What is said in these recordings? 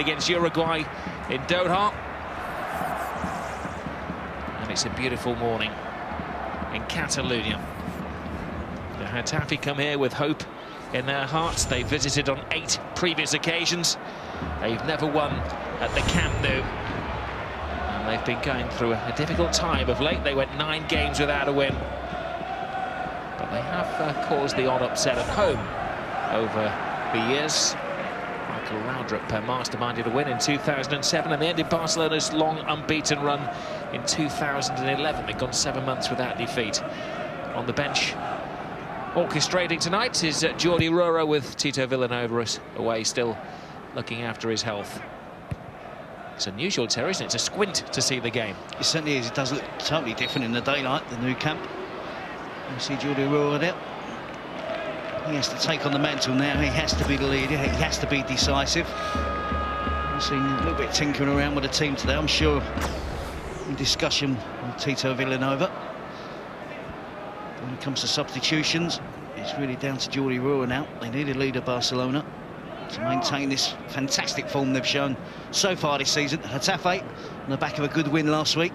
against Uruguay in Doha. And it's a beautiful morning in Catalonia. The Getafe come here with hope in their hearts. They visited on 8 previous occasions. They've never won at the Camp Nou. And they've been going through a difficult time of late. They went 9 games without a win. But they have caused the odd upset at home over the years. Michael Laudrup masterminded a win in 2007, and they ended Barcelona's long unbeaten run in 2011. They've gone 7 months without defeat. On the bench, orchestrating tonight, is Jordi Roro, with Tito Vilanova away, still looking after his health. It's unusual, Terry, isn't it? It's a squint to see the game. It certainly is. It does look totally different in the daylight, the Nou Camp. You see Jordi Roro there. He has to take on the mantle now. He has to be the leader. He has to be decisive. I've seen a little bit tinkering around with the team today, I'm sure, in discussion with Tito Vilanova. When it comes to substitutions, it's really down to Jordi Roro now. They need a leader, Barcelona, to maintain this fantastic form they've shown so far this season. Getafe, on the back of a good win last week.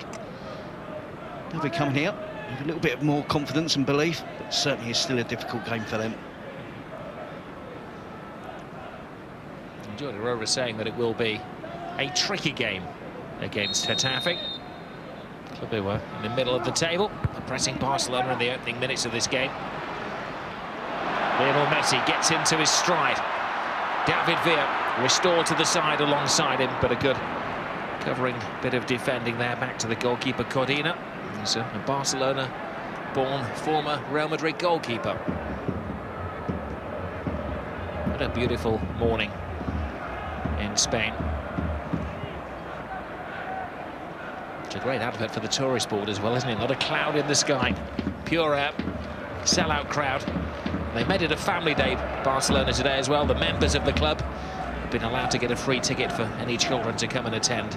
They'll be coming here with a little bit more confidence and belief, but certainly it's still a difficult game for them. Jordi Roro saying that it will be a tricky game against Getafe. But they were in the middle of the table, pressing Barcelona in the opening minutes of this game. Lionel Messi gets into his stride. David Villa restored to the side alongside him, but a good covering bit of defending there. Back to the goalkeeper, Codina. He's a Barcelona-born former Real Madrid goalkeeper. What a beautiful morning in Spain. It's a great advert for the tourist board as well, isn't it? Not a cloud in the sky, pure air, sellout crowd. They made it a family day, Barcelona, today as well. The members of the club have been allowed to get a free ticket for any children to come and attend.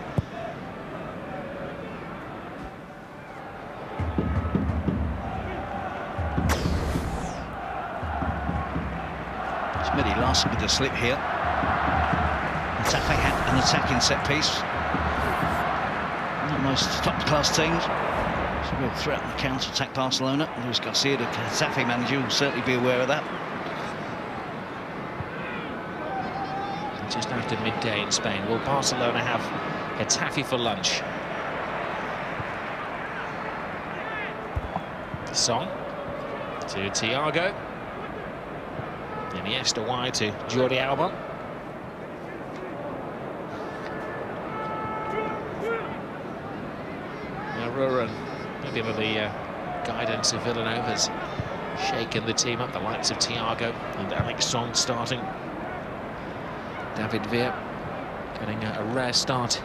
It's Mehdi Larson with the slip here. Getafe had an attacking set piece. Not most top-class teams. It's a real threat on the counter-attack, Barcelona. Luis Garcia, the Getafe manager, will certainly be aware of that. Just after midday in Spain, will Barcelona have Getafe for lunch? Song to Thiago. Iniesta wide to Jordi Alba. Roro, maybe under the guidance of Villanova's shaken the team up. The likes of Thiago and Alex Song starting. David Villa getting a rare start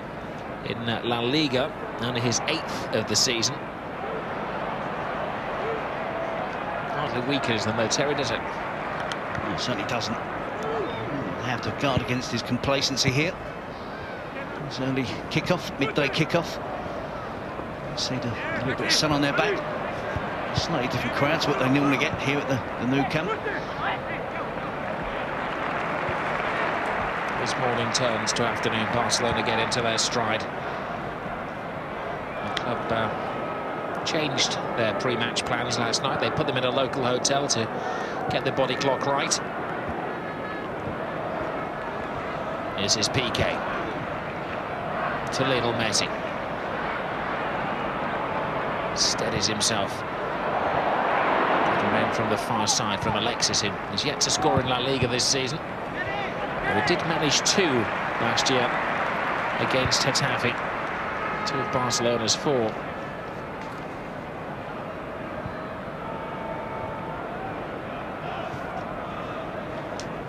in La Liga, only his 8th of the season. Hardly weaker than though, Terry, does it? No, it certainly doesn't. They have to guard against his complacency here. It's early kickoff, midday kickoff. See the little bit of sun on their back. A slightly different crowd to what they normally get here at the Nou Camp. This morning turns to afternoon. Barcelona get into their stride. The club changed their pre-match plans last night. They put them in a local hotel to get the body clock right. This is Piqué to Lionel Messi. Steadies himself. And then from the far side from Alexis, who is yet to score in La Liga this season. But he did manage 2 last year against Getafe. 2 of Barcelona's 4.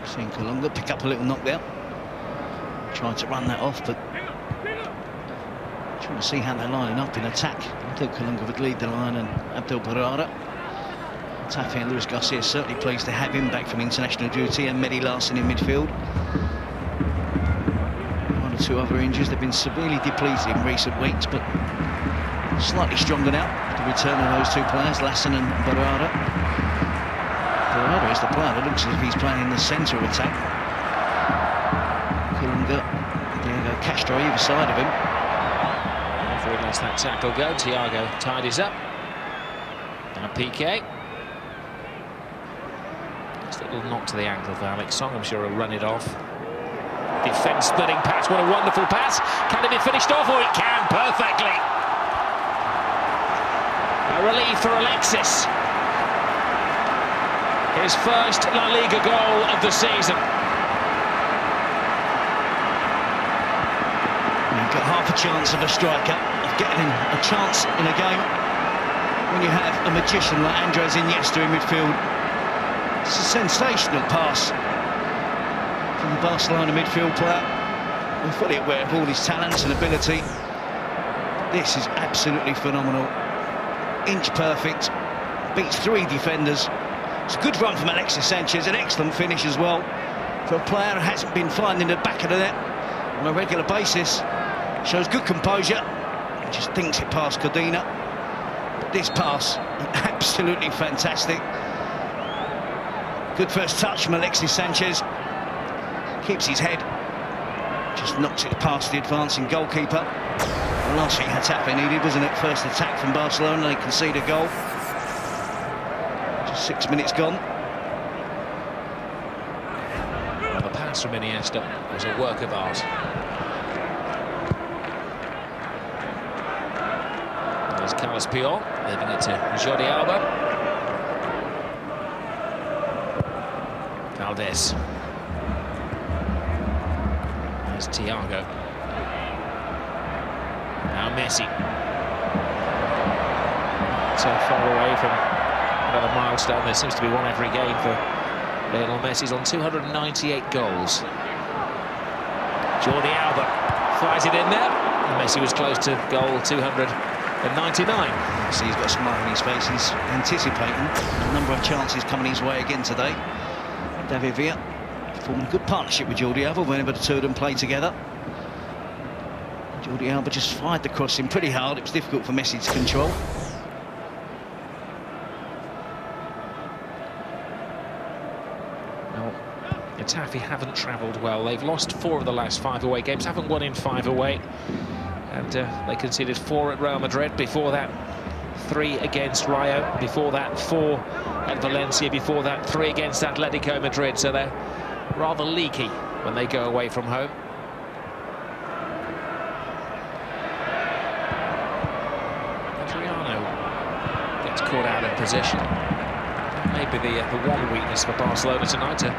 Seeing Colunga pick up a little knock there. Tried to run that off, but trying to see how they're lining up in attack. I thought Colunga would lead the line, and Abdel Barada. Getafe and Luis Garcia certainly pleased to have him back from international duty, and Mehdi Larson in midfield. 1 or 2 other injuries. They've been severely depleted in recent weeks, but slightly stronger now. The return of those 2 players, Larson and Barada. Barada is the player that looks as if he's playing in the centre of attack. Colunga Castro either side of him. Before he lets that tackle go, Thiago tidies up. Now Piqué. Just a little knock to the ankle for Alex Song. I'm sure he'll run it off. Defence splitting pass. What a wonderful pass. Can it be finished off? Oh, it can perfectly. A relief for Alexis. His first La Liga goal of the season. You've got half a chance of a striker of getting a chance in a game when you have a magician like Andres Iniesta in midfield. It's a sensational pass from the Barcelona midfield player. We're fully aware of all his talents and ability. This is absolutely phenomenal. Inch perfect, beats 3 defenders. It's a good run from Alexis Sanchez, an excellent finish as well for a player who hasn't been finding the back of the net on a regular basis. Shows good composure, just thinks it past Codina. But this pass, absolutely fantastic. Good first touch from Alexis Sanchez. Keeps his head, just knocks it past the advancing goalkeeper. The last thing Getafe needed, wasn't it? First attack from Barcelona, they concede a goal. Just 6 minutes gone. Well, the pass from Iniesta was a work of art. There's Carlos Puyol, leaving it to Jordi Alba. Valdez. There's Thiago. Now Messi. So far away from another milestone. There seems to be one every game for Lionel Messi. He's on 298 goals. Jordi Alba flies it in there. Messi was close to goal 299. See, he's got a smile on his face. He's anticipating a number of chances coming his way again today. David Villa forming a good partnership with Jordi Alba whenever the two of them play together. Jordi Alba just fired the cross in pretty hard. It was difficult for Messi to control. Well, Getafe haven't travelled well. They've lost 4 of the last 5 away games, haven't won in 5 away. And they conceded 4 at Real Madrid. Before that, 3 against Rayo. Before that, 4 at Valencia. Before that, 3 against Atletico Madrid. So they're rather leaky when they go away from home. Adriano gets caught out of position. Maybe the one weakness for Barcelona tonight, a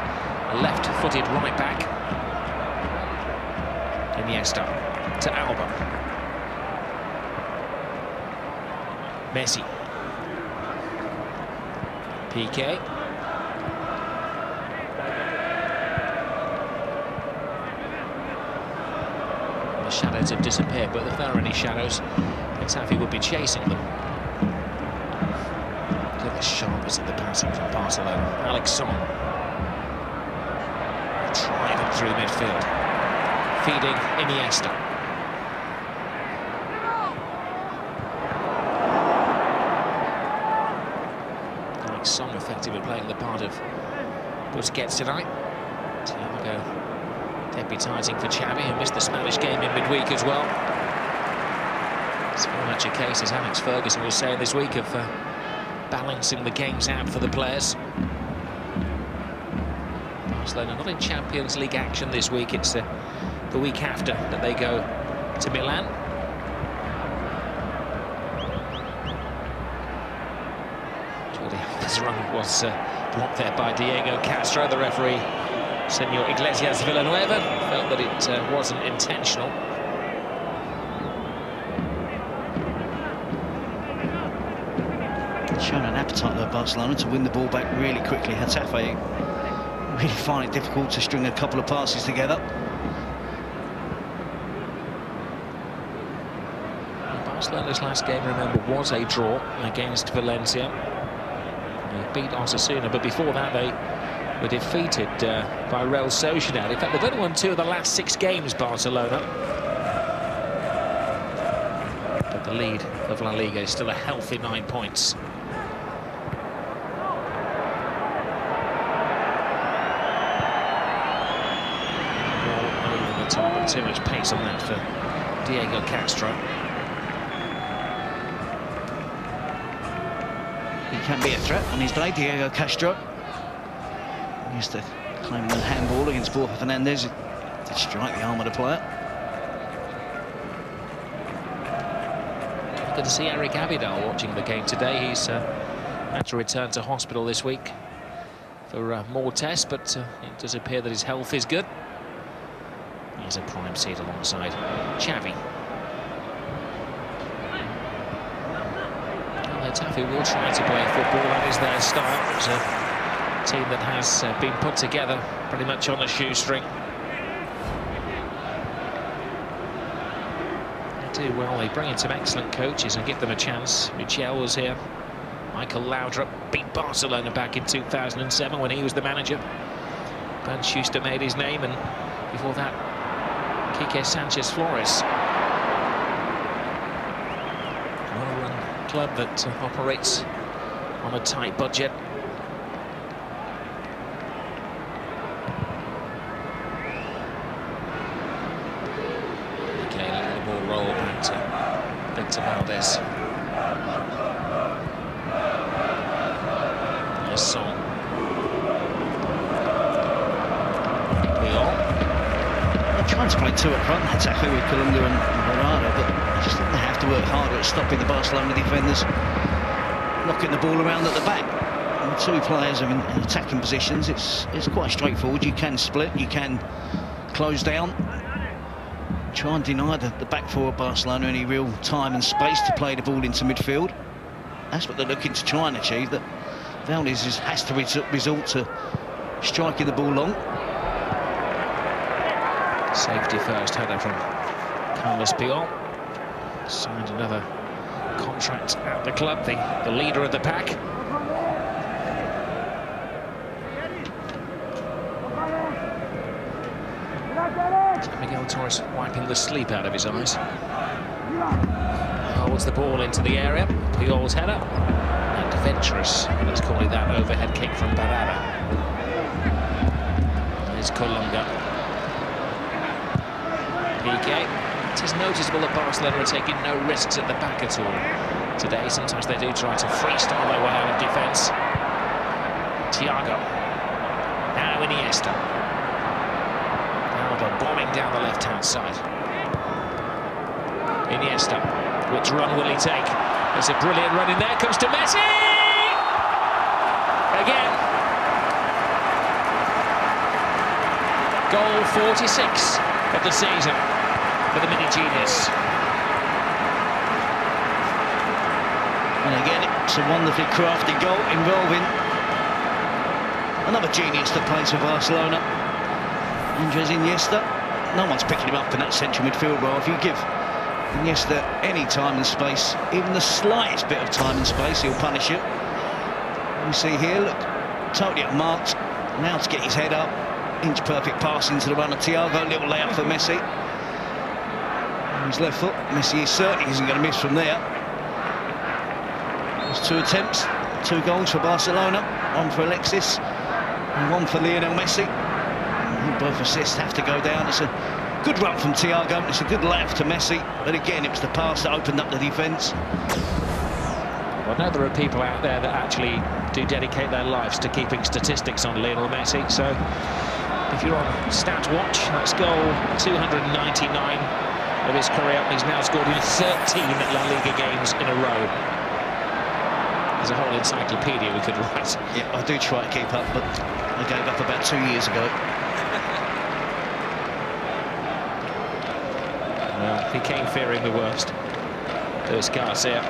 left-footed right back. Iniesta to Alba. Messi. Piqué. The shadows have disappeared, but if there are any shadows, Getafe would be chasing them. Look at the sharpness of the passing from Barcelona. Alex Song. Tried it through midfield. Feeding Iniesta. Song effectively playing the part of Busquets tonight. Thiago deputising for Xavi, who missed the Spanish game in midweek as well. It's very much a case, as Alex Ferguson was saying this week, of balancing the games out for the players. Barcelona not in Champions League action this week. It's the week after that they go to Milan. His run was blocked there by Diego Castro. The referee, Senor Iglesias Villanueva, felt that it wasn't intentional. Shown an appetite though, Barcelona, to win the ball back really quickly. Getafe really find it difficult to string a couple of passes together. Barcelona's last game, remember, was a draw against Valencia. They beat Osasuna, but before that they were defeated by Real Sociedad. In fact, they've only won 2 of the last 6 games, Barcelona. But the lead of La Liga is still a healthy 9 points. Ball over the top, and too much pace on that for Diego Castro. He can be a threat on his day, Diego Castro. He used to claim the handball against Borja Fernandez. It did strike the arm of the player. Good to see Eric Abidal watching the game today. He's had to return to hospital this week for more tests, but it does appear that his health is good. He's a prime seat alongside Xavi. Getafe will try to play football. That is their style. It's a team that has been put together pretty much on a shoestring. They do well. They bring in some excellent coaches and give them a chance. Michel was here. Michael Laudrup beat Barcelona back in 2007 when he was the manager. Bernd Schuster made his name, and before that, Quique Sanchez Flores. Well-run club that operates on a tight budget. Okay, let the ball roll back to Victor Valdez. There's Song. They're trying to play two up front, Getafe with Colunga and Morata, but they just have to work harder at stopping the Barcelona defenders knocking the ball around at the back. And two players are in attacking positions. It's quite straightforward. You can split, you can close down, try and deny the back four of Barcelona any real time and space to play the ball into midfield. That's what they're looking to try and achieve. That Valdez has to resort to striking the ball long. Safety first header from Carlos Puyol. Signed another contract at the club, the leader of the pack. Miguel Torres wiping the sleep out of his eyes. Holds the ball into the area. Puyol's header. Adventurous, let's call it that, overhead kick from Barada. There's Colunga. Piqué. It is noticeable that Barcelona are taking no risks at the back at all today. Sometimes they do try to freestyle their way out of defence. Thiago. Now Iniesta. Alba bombing down the left-hand side. Iniesta. Which run will he take? There's a brilliant run in there. Comes to Messi! Again. Goal 46 of the season for the mini genius. And again, it's a wonderfully crafted goal involving another genius that plays for Barcelona, Andres Iniesta. No one's picking him up in that central midfield role. If you give Iniesta any time and space, even the slightest bit of time and space, he'll punish you. You see here, look, totally marked. Now to get his head up, inch perfect pass into the run of Thiago, little layup for Messi. On his left foot, Messi certainly isn't going to miss from there. There's two attempts, 2 goals for Barcelona, one for Alexis and one for Lionel Messi. And both assists have to go down. It's a good run from Thiago, it's a good layup to Messi, but again, it was the pass that opened up the defence. Well, I know there are people out there that actually do dedicate their lives to keeping statistics on Lionel Messi, so if you're on Stat Watch, that's goal 299 of his career. He's now scored in 13 La Liga games in a row. There's a whole encyclopedia we could write. Yeah, I do try to keep up, but I gave up about 2 years ago. Well, he came fearing the worst. Luis Garcia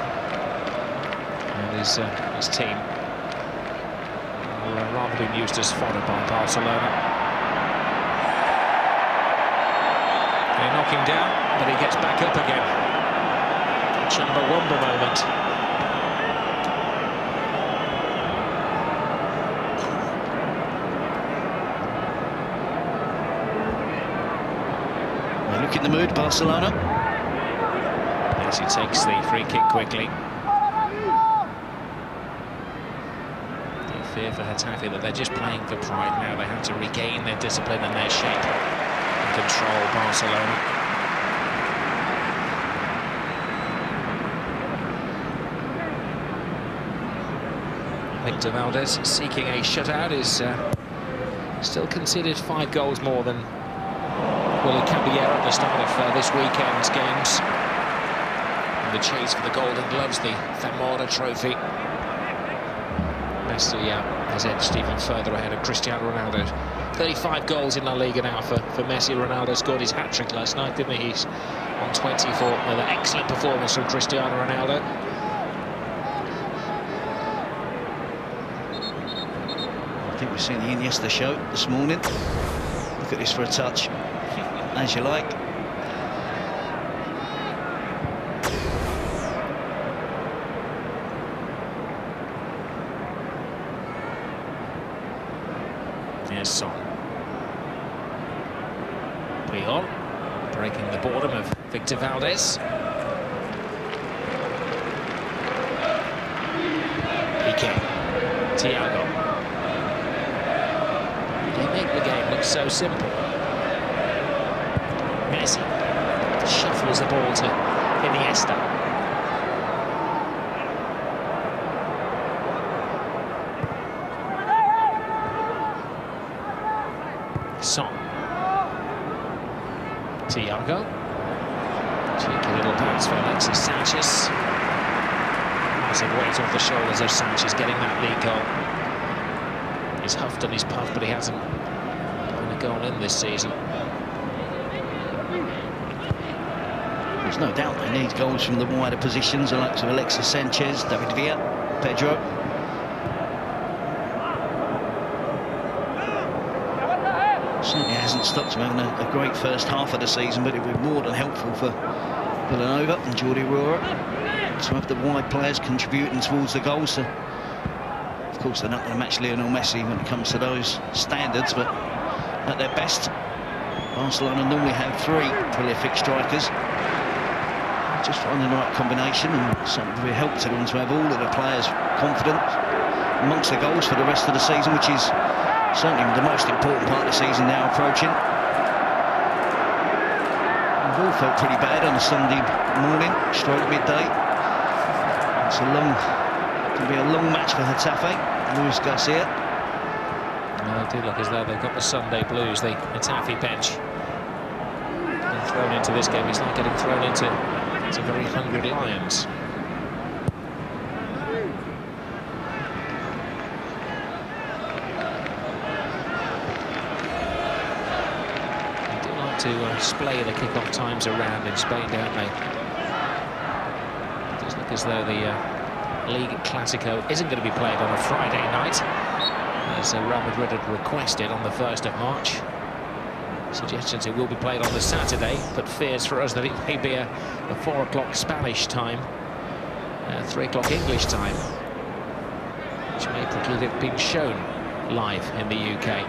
and his team will rather been used as fodder by Barcelona. They knock him down, but he gets back up again. Chumbawamba moment. They look in the mood, Barcelona. Yes, he takes the free kick quickly. They fear for Getafe that they're just playing for pride now. They have to regain their discipline and their shape. control, Barcelona. Victor Valdez seeking a shutout is still conceded 5 goals more than Willy Caballero at the start of this weekend's games. And the chase for the Golden Gloves, the Zamora Trophy. Messi has edged even further ahead of Cristiano Ronaldo. 35 goals in La Liga now for Messi. Ronaldo scored his hat-trick last night, didn't he? He's on 24. Another excellent performance from Cristiano Ronaldo. I think we've seen the Iniesta show this morning. Look at this for a touch. As you like. Here's Son. Puyol breaking the boredom of Victor Valdez. Piqué. Thiago. They make the game look so simple. Messi shuffles the ball to Iniesta. Son. Thiago. Cheeky little pass for Alexis Sanchez. Massive weight off the shoulders of Sanchez getting that lead goal. He's huffed and he's puffed, but he hasn't gotten a goal in this season. There's no doubt they need goals from the wider positions, the likes of Alexis Sanchez, David Villa, Pedro. Certainly hasn't stopped him having a great first half of the season, but it would be more than helpful for Villanova and Jordi Roura to have the wide players contributing towards the goals. So, of course, they're not going to match Lionel Messi when it comes to those standards, but at their best, Barcelona normally have 3 prolific strikers. Just finding the right combination, and something will help to them to have all of the players confident amongst the goals for the rest of the season, which is certainly the most important part of the season now approaching. We've all felt pretty bad on a Sunday morning, straight at midday. It's can be a long match for Getafe. Luis Garcia. Well, they do look as though they've got the Sunday blues. The Getafe bench being thrown into this game. It's like getting thrown into very hungry lions. To splay the kick-off times around in Spain, don't they? It does look as though the Liga Clasico isn't going to be played on a Friday night, as Real Madrid had requested on the 1st of March. Suggestions it will be played on the Saturday, but fears for us that it may be a 4 o'clock Spanish time, 3 o'clock English time, which may preclude it being shown live in the UK.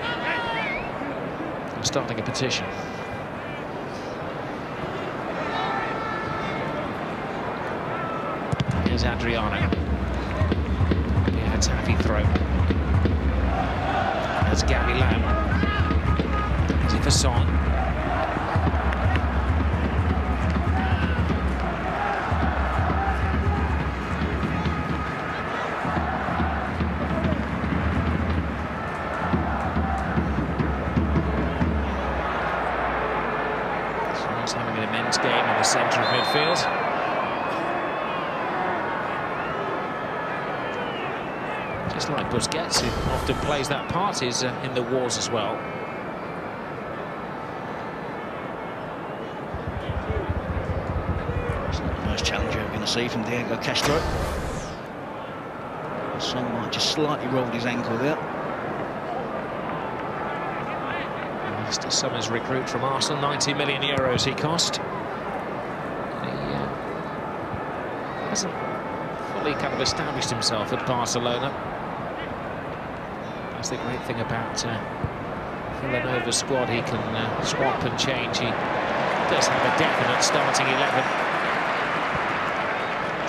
I'm starting a petition. Here's Adriano. Yeah, Getafe throw. There's Gavi Lam. Is it for Son? Son's having an immense game in the centre of midfield. Just like Busquets, who often plays that part, is in the wars as well. It's not the most challenge you're going to see from Diego Castro. Son might just slightly rolled his ankle there. Mr. Summers recruit from Arsenal, 90 million euros he cost. He hasn't fully kind of established himself at Barcelona. That's the great thing about Villanova's squad. He can swap and change. He does have a definite starting 11.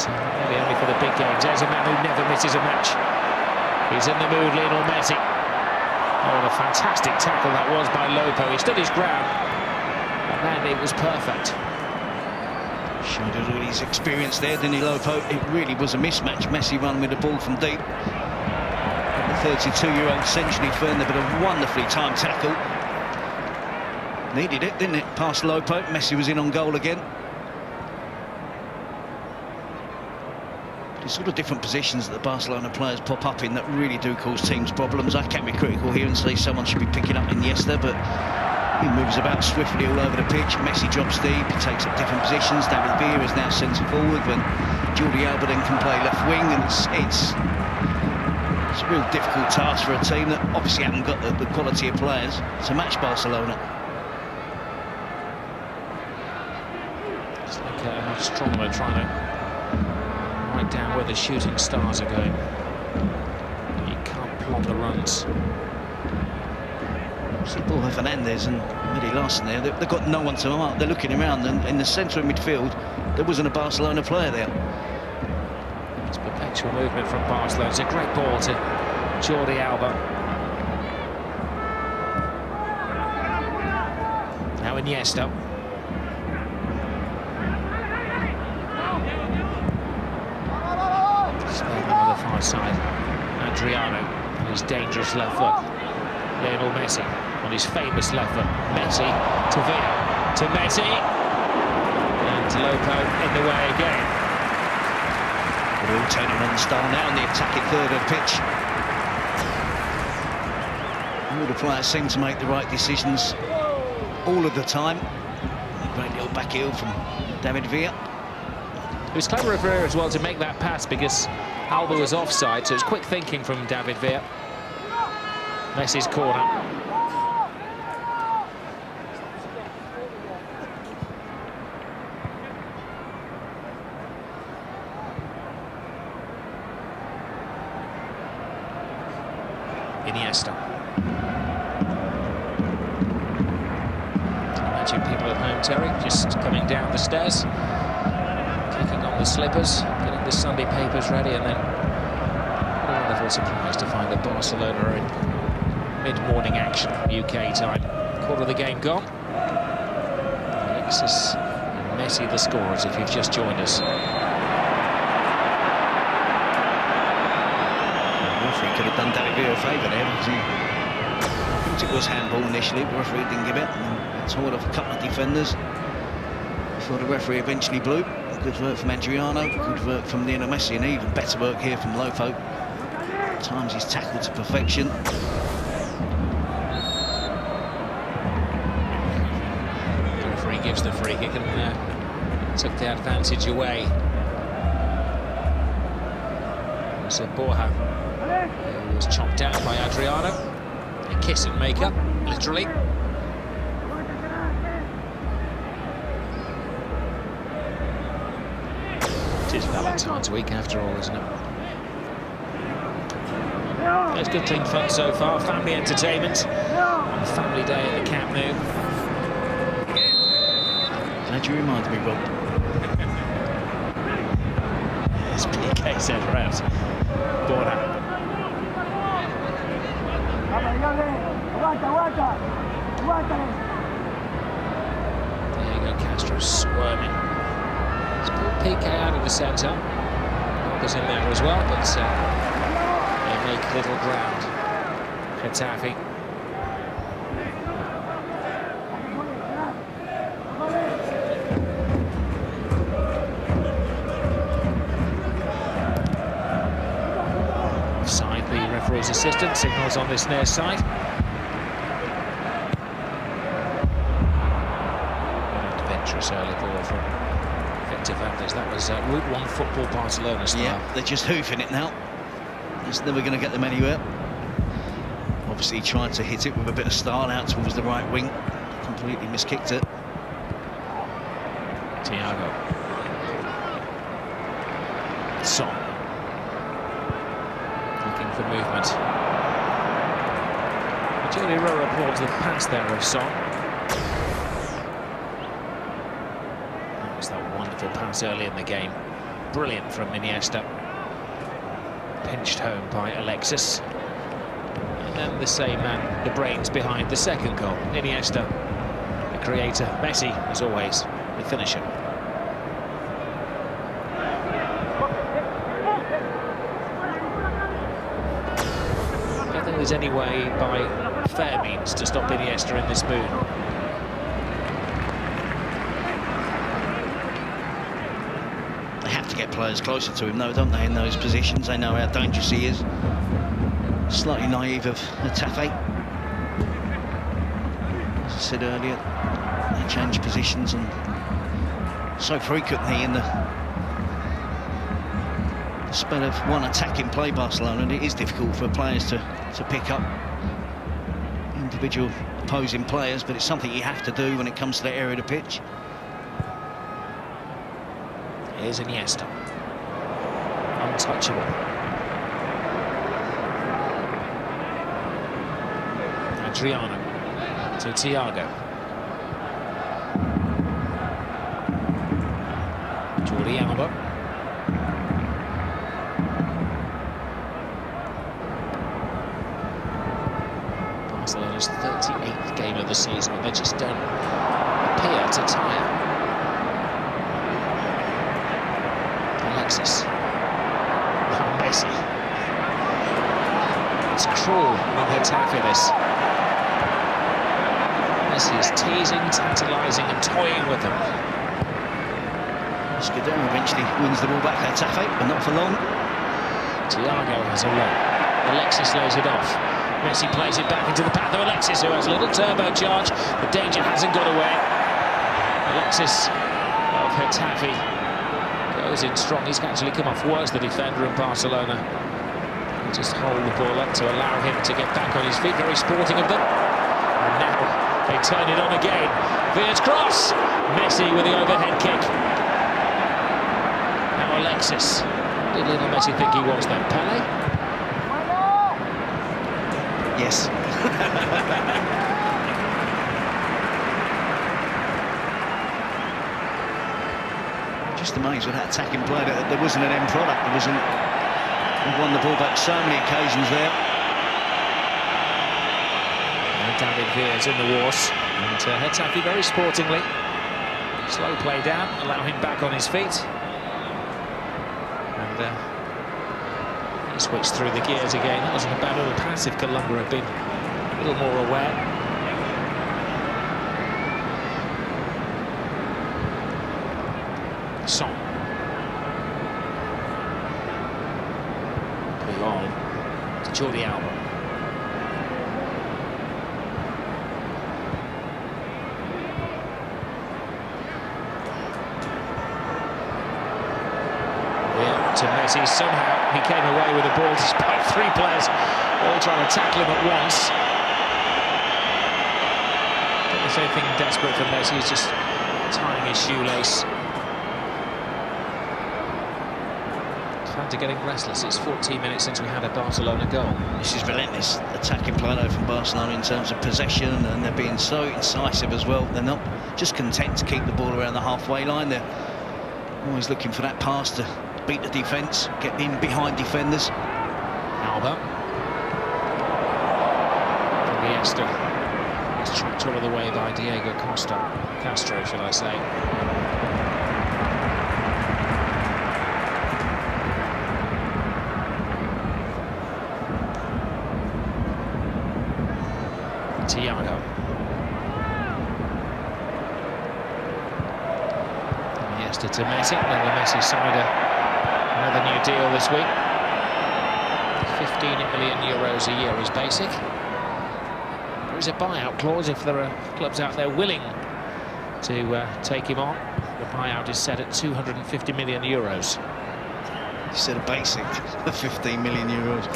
So maybe only for the big games. There's a man who never misses a match. He's in the mood, Lionel Messi. Oh, what a fantastic tackle that was by Lopo. He stood his ground, and it was perfect. Showed us all his experience there, didn't he, Lopo? It really was a mismatch. Messi run with the ball from deep. The 32-year-old century defender, but a wonderfully timed tackle. Needed it, didn't it? Past Lopo. Messi was in on goal again. The sort of different positions that the Barcelona players pop up in that really do cause teams problems. I can't be critical here and say someone should be picking up Iniesta, but he moves about swiftly all over the pitch. Messi drops deep, he takes up different positions. David Villa is now centre forward when Jordi Alba then can play left wing, and it's a real difficult task for a team that obviously haven't got the quality of players to match Barcelona. It's like an astronomer trying to write down where the shooting stars are going. You can't plot the runs. See Borja Fernandez and Medi Larson there. They've got no one to mark. They're looking around, and in the centre of midfield, there wasn't a Barcelona player there. It's perpetual movement from Barcelona. It's a great ball to Jordi Alba. Now Iniesta. On the far side, Adriano on his dangerous left foot. Lionel Messi on his famous left foot. Messi to Villa, to Messi, and Lopo in the way again. They're all turning on the style now in the attacking third of the pitch. All the players seem to make the right decisions all of the time. A great little back heel from David Villa. It was clever of Herrera as well to make that pass because Alba was offside, so it's quick thinking from David Villa. Messi's corner. Iniesta. Can you imagine people at home, Terry, just coming down the stairs? Kicking on the slippers, getting the Sunday papers ready, and then what a wonderful surprise to find that Barcelona are in mid-morning action from UK time. Quarter of the game gone. Alexis and Messi the scorers if you've just joined us. The referee could have done David Villa a favour there because I thought it was handball initially, but the referee didn't give it, and tore off a couple of defenders before the referee eventually blew. Good work from Adriano, good work from Lionel Messi, and even better work here from Lopo. Times he's tackled to perfection. The referee gives the free kick and took the advantage away. So Borja, who was chopped down by Adriano. A kiss and make up, literally. It is Valentine's week after all, isn't it? It's good clean fun so far. Family entertainment on family day at the Camp Nou. Glad you reminded me, Rob. It's PK centre out. Borja. Diego Castro squirming. He's pulled PK out of the centre. Walker's in there as well, but they make little ground. Getafe. Offside, the referee's assistant signals on this near side. Adventurous early ball from Victor Valdes. That was Route 1 football Barcelona style. Yeah, they're just hoofing it now. It's never going to get them anywhere. Obviously tried to hit it with a bit of style out towards the right wing. Completely miskicked it. Thiago. Son. Looking for movement. Jordi Alba applauds the pass there of Son. That was that wonderful pass early in the game. Brilliant from Iniesta. Pinched home by Alexis. And then the same man, the brains behind the second goal. Iniesta, a creator. Messi, as always, the finisher. I don't think there's any way by fair means to stop Iniesta in this mood. They have to get players closer to him, though, don't they, in those positions? They know how dangerous he is. Slightly naive of Getafe. As I said earlier, they change positions and so frequently in the spell of one attacking play, Barcelona, and it is difficult for players to pick up individual opposing players, but it's something you have to do when it comes to that area of the pitch. Here's Iniesta. Untouchable. Adriano to Thiago. Jordi Alba. Barcelona's 38th game of the season, and they just don't appear to tire. Alexis. Messi. It's cruel on Getafe, this. Messi is teasing, tantalising and toying with them. Skidoo eventually wins the ball back, Getafe, but not for long. Thiago has a run. Alexis lays it off. Messi plays it back into the path of Alexis, who has a little turbocharge. The danger hasn't got away. Alexis of Getafe goes in strong. He's actually come off worse, the defender in Barcelona. They just hold the ball up to allow him to get back on his feet. Very sporting of them. And now they turn it on again. Villa's cross. Messi with the overhead kick. Now Alexis. What did little Messi think he was then? Pele? Yes. Just amazed with that attacking play. There wasn't an end product. There wasn't. We've won the ball back so many occasions there. And David Villa's in the wars. And Getafe very sportingly. Slow play down, allow him back on his feet. And he switched through the gears again. That wasn't a bad little pass if Colunga had been a little more aware. Song. Long to Jordi Alba. Yeah, to Messi. Somehow he came away with the ball despite three players all trying to tackle him at once. But there's anything desperate for Messi. He's just tying his shoelace. Fans are getting restless. It's 14 minutes since we had a Barcelona goal. This is relentless attacking play though from Barcelona in terms of possession, and they're being so incisive as well. They're not just content to keep the ball around the halfway line. They're always looking for that pass to beat the defence, get in behind defenders. Alba. Iniesta. It's tracked all of the way by Diego Castro, shall I say. Thiago. Iniesta to Messi, and the Messi side another new deal this week. 15 million euros a year is basic. There is a buyout clause if there are clubs out there willing to take him on. The buyout is set at 250 million euros. You said a basic of 15 million euros.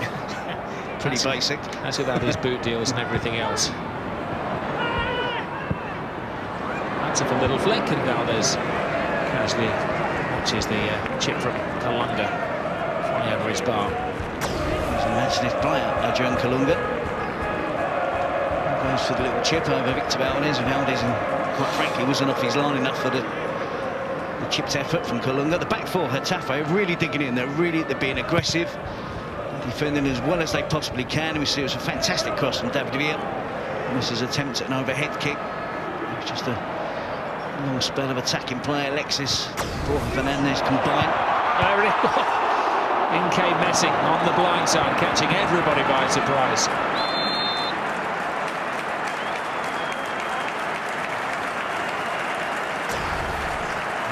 Pretty basic. That's without his boot deals and everything else. That's a little flick, and Valdez casually watches the chip from Colunga fly over his bar. Imagine his player, Adrian Colunga. Goes for the little chip over Victor Valdez, and Valdez, quite frankly, wasn't off his line enough for the chipped effort from Colunga. The back four, Getafe, are really digging in. They're being aggressive, defending as well as they possibly can. And we see it was a fantastic cross from David Villa. And this is an attempt at an overhead kick. Just a long spell of attacking play. Alexis, Borja Fernandez combined. There it is. In came Messi on the blind side, catching everybody by surprise.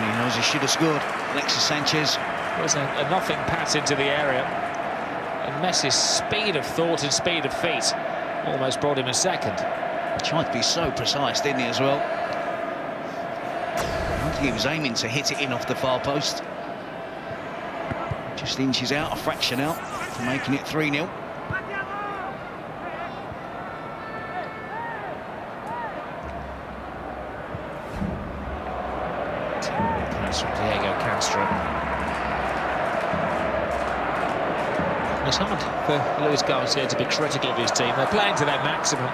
He knows he should have scored. Alexis Sanchez. It was a nothing pass into the area. And Messi's speed of thought and speed of feet almost brought him a second. Tried to be so precise, didn't he, as well? I don't think he was aiming to hit it in off the far post. Just inches out, a fraction out, for making it 3-0. Pass from Diego Castro. It's hard for Luis Garcia to be critical of his team. They're playing to their maximum.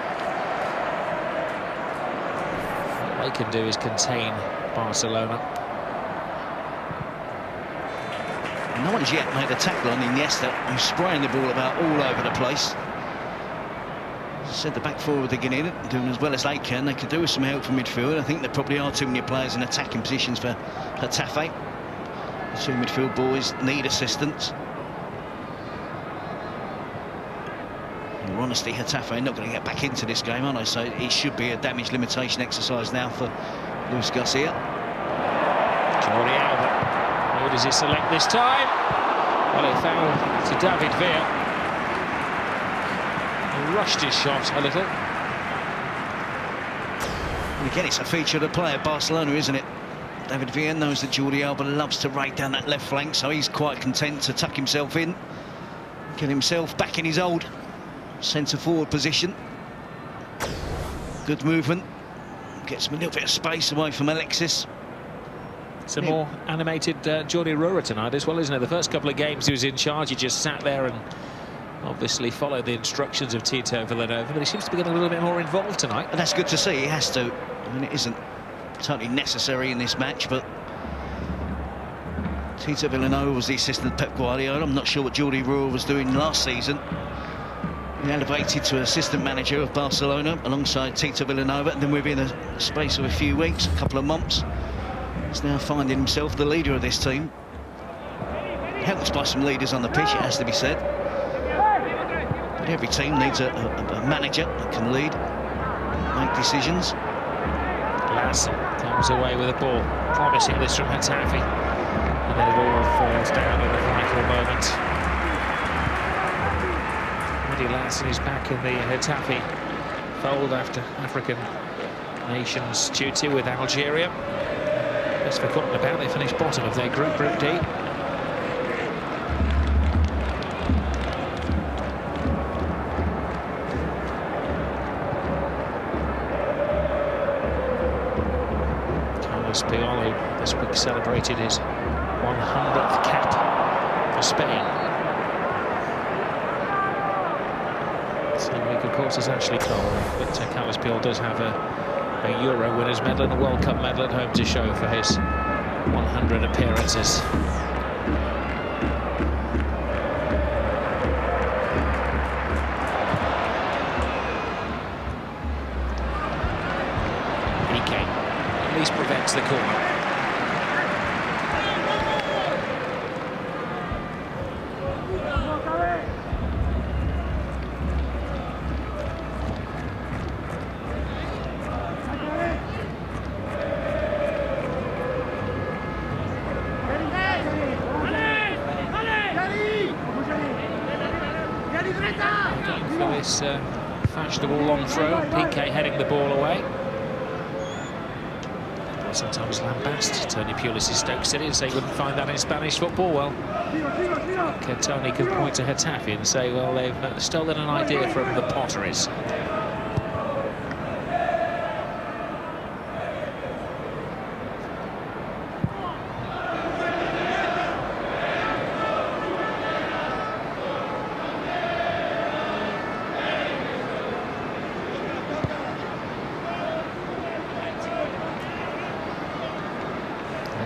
What they can do is contain Barcelona. No one's yet made a tackle on Iniesta, who's spraying the ball about all over the place. As I said, the back four are digging in, doing as well as they can. They could do with some help from midfield. I think there probably are too many players in attacking positions for Getafe. The two midfield boys need assistance. In all honesty, Getafe are not going to get back into this game, are they? So it should be a damage limitation exercise now for Luis Garcia. Jordi Alba. Who does he select this time? Well, it fell to David Villa. He rushed his shot a little. And again, it's a feature of the play of Barcelona, isn't it? David Villa knows that Jordi Alba loves to raid down that left flank, so he's quite content to tuck himself in, get himself back in his old centre-forward position. Good movement. Gets him a little bit of space away from Alexis. It's a more animated Jordi Rura tonight as well, isn't it? The first couple of games he was in charge, he just sat there and obviously followed the instructions of Tito Villanova, but he seems to be getting a little bit more involved tonight. And that's good to see. He has to. I mean, it isn't totally necessary in this match, but Tito Villanova was the assistant Pep Guardiola. I'm not sure what Jordi Rura was doing last season. He elevated to assistant manager of Barcelona alongside Tito Villanova, and then within a space of a few weeks, a couple of months, he's now finding himself the leader of this team. Helped by some leaders on the pitch, it has to be said. But every team needs a manager that can lead, make decisions. Lassen comes away with the ball, promising this from Getafe, and then it all falls down at a vital moment. Eddie Lassen is back in the Getafe fold after African nations duty with Algeria. Just forgotten about, they finished bottom of their group, Group D. Carlos Pioli this week celebrated his 100th cap for Spain. So week, of course, is Ashley Cole, but Carlos Pioli does have a Euro winners medal and a World Cup medal at home to show for his 100 appearances. Piqué at least prevents the corner. For this fashionable long throw, Piqué heading the ball away. People sometimes lambast Tony Pulis' Stoke City and say you wouldn't find that in Spanish football. Well, Tony can point to Getafe and say, well, they've stolen an idea from the Potteries.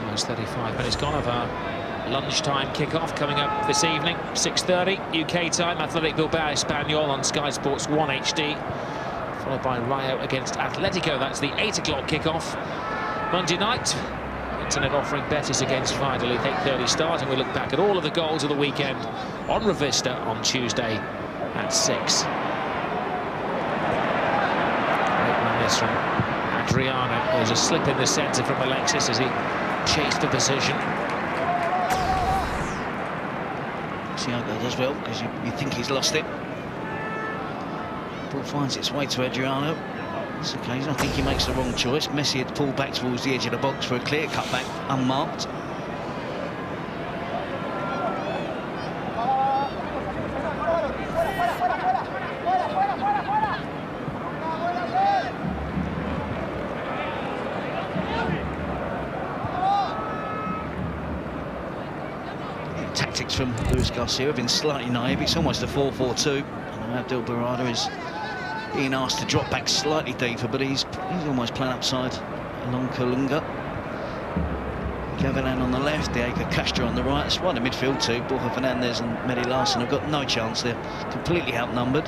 Almost 35 minutes gone of our lunchtime kick-off coming up this evening, 6:30 UK time. Athletic Bilbao Espanyol on Sky Sports 1 HD. followed by Rayo against Atletico. That's the 8 o'clock kickoff Monday night. Internet offering betters against Valladolid, 8:30 start, and we look back at all of the goals of the weekend on Revista on Tuesday at 6. Great run this from Adriano. There's a slip in the centre from Alexis as he chased the position. Thiago does well because you think he's lost it. Ball finds its way to Adriano. This occasion, I think he makes the wrong choice. Messi had pulled back towards the edge of the box for a clear cutback, unmarked. Tactics from Luis Garcia have been slightly naive. It's almost a 4-4-2. And Abdel Barada is being asked to drop back slightly deeper, but he's almost playing upside along Kalunga. Gavilan on the left, Diego Castro on the right. It's right in the midfield too. Borja Fernandez and Mehdi Larson have got no chance. They're completely outnumbered.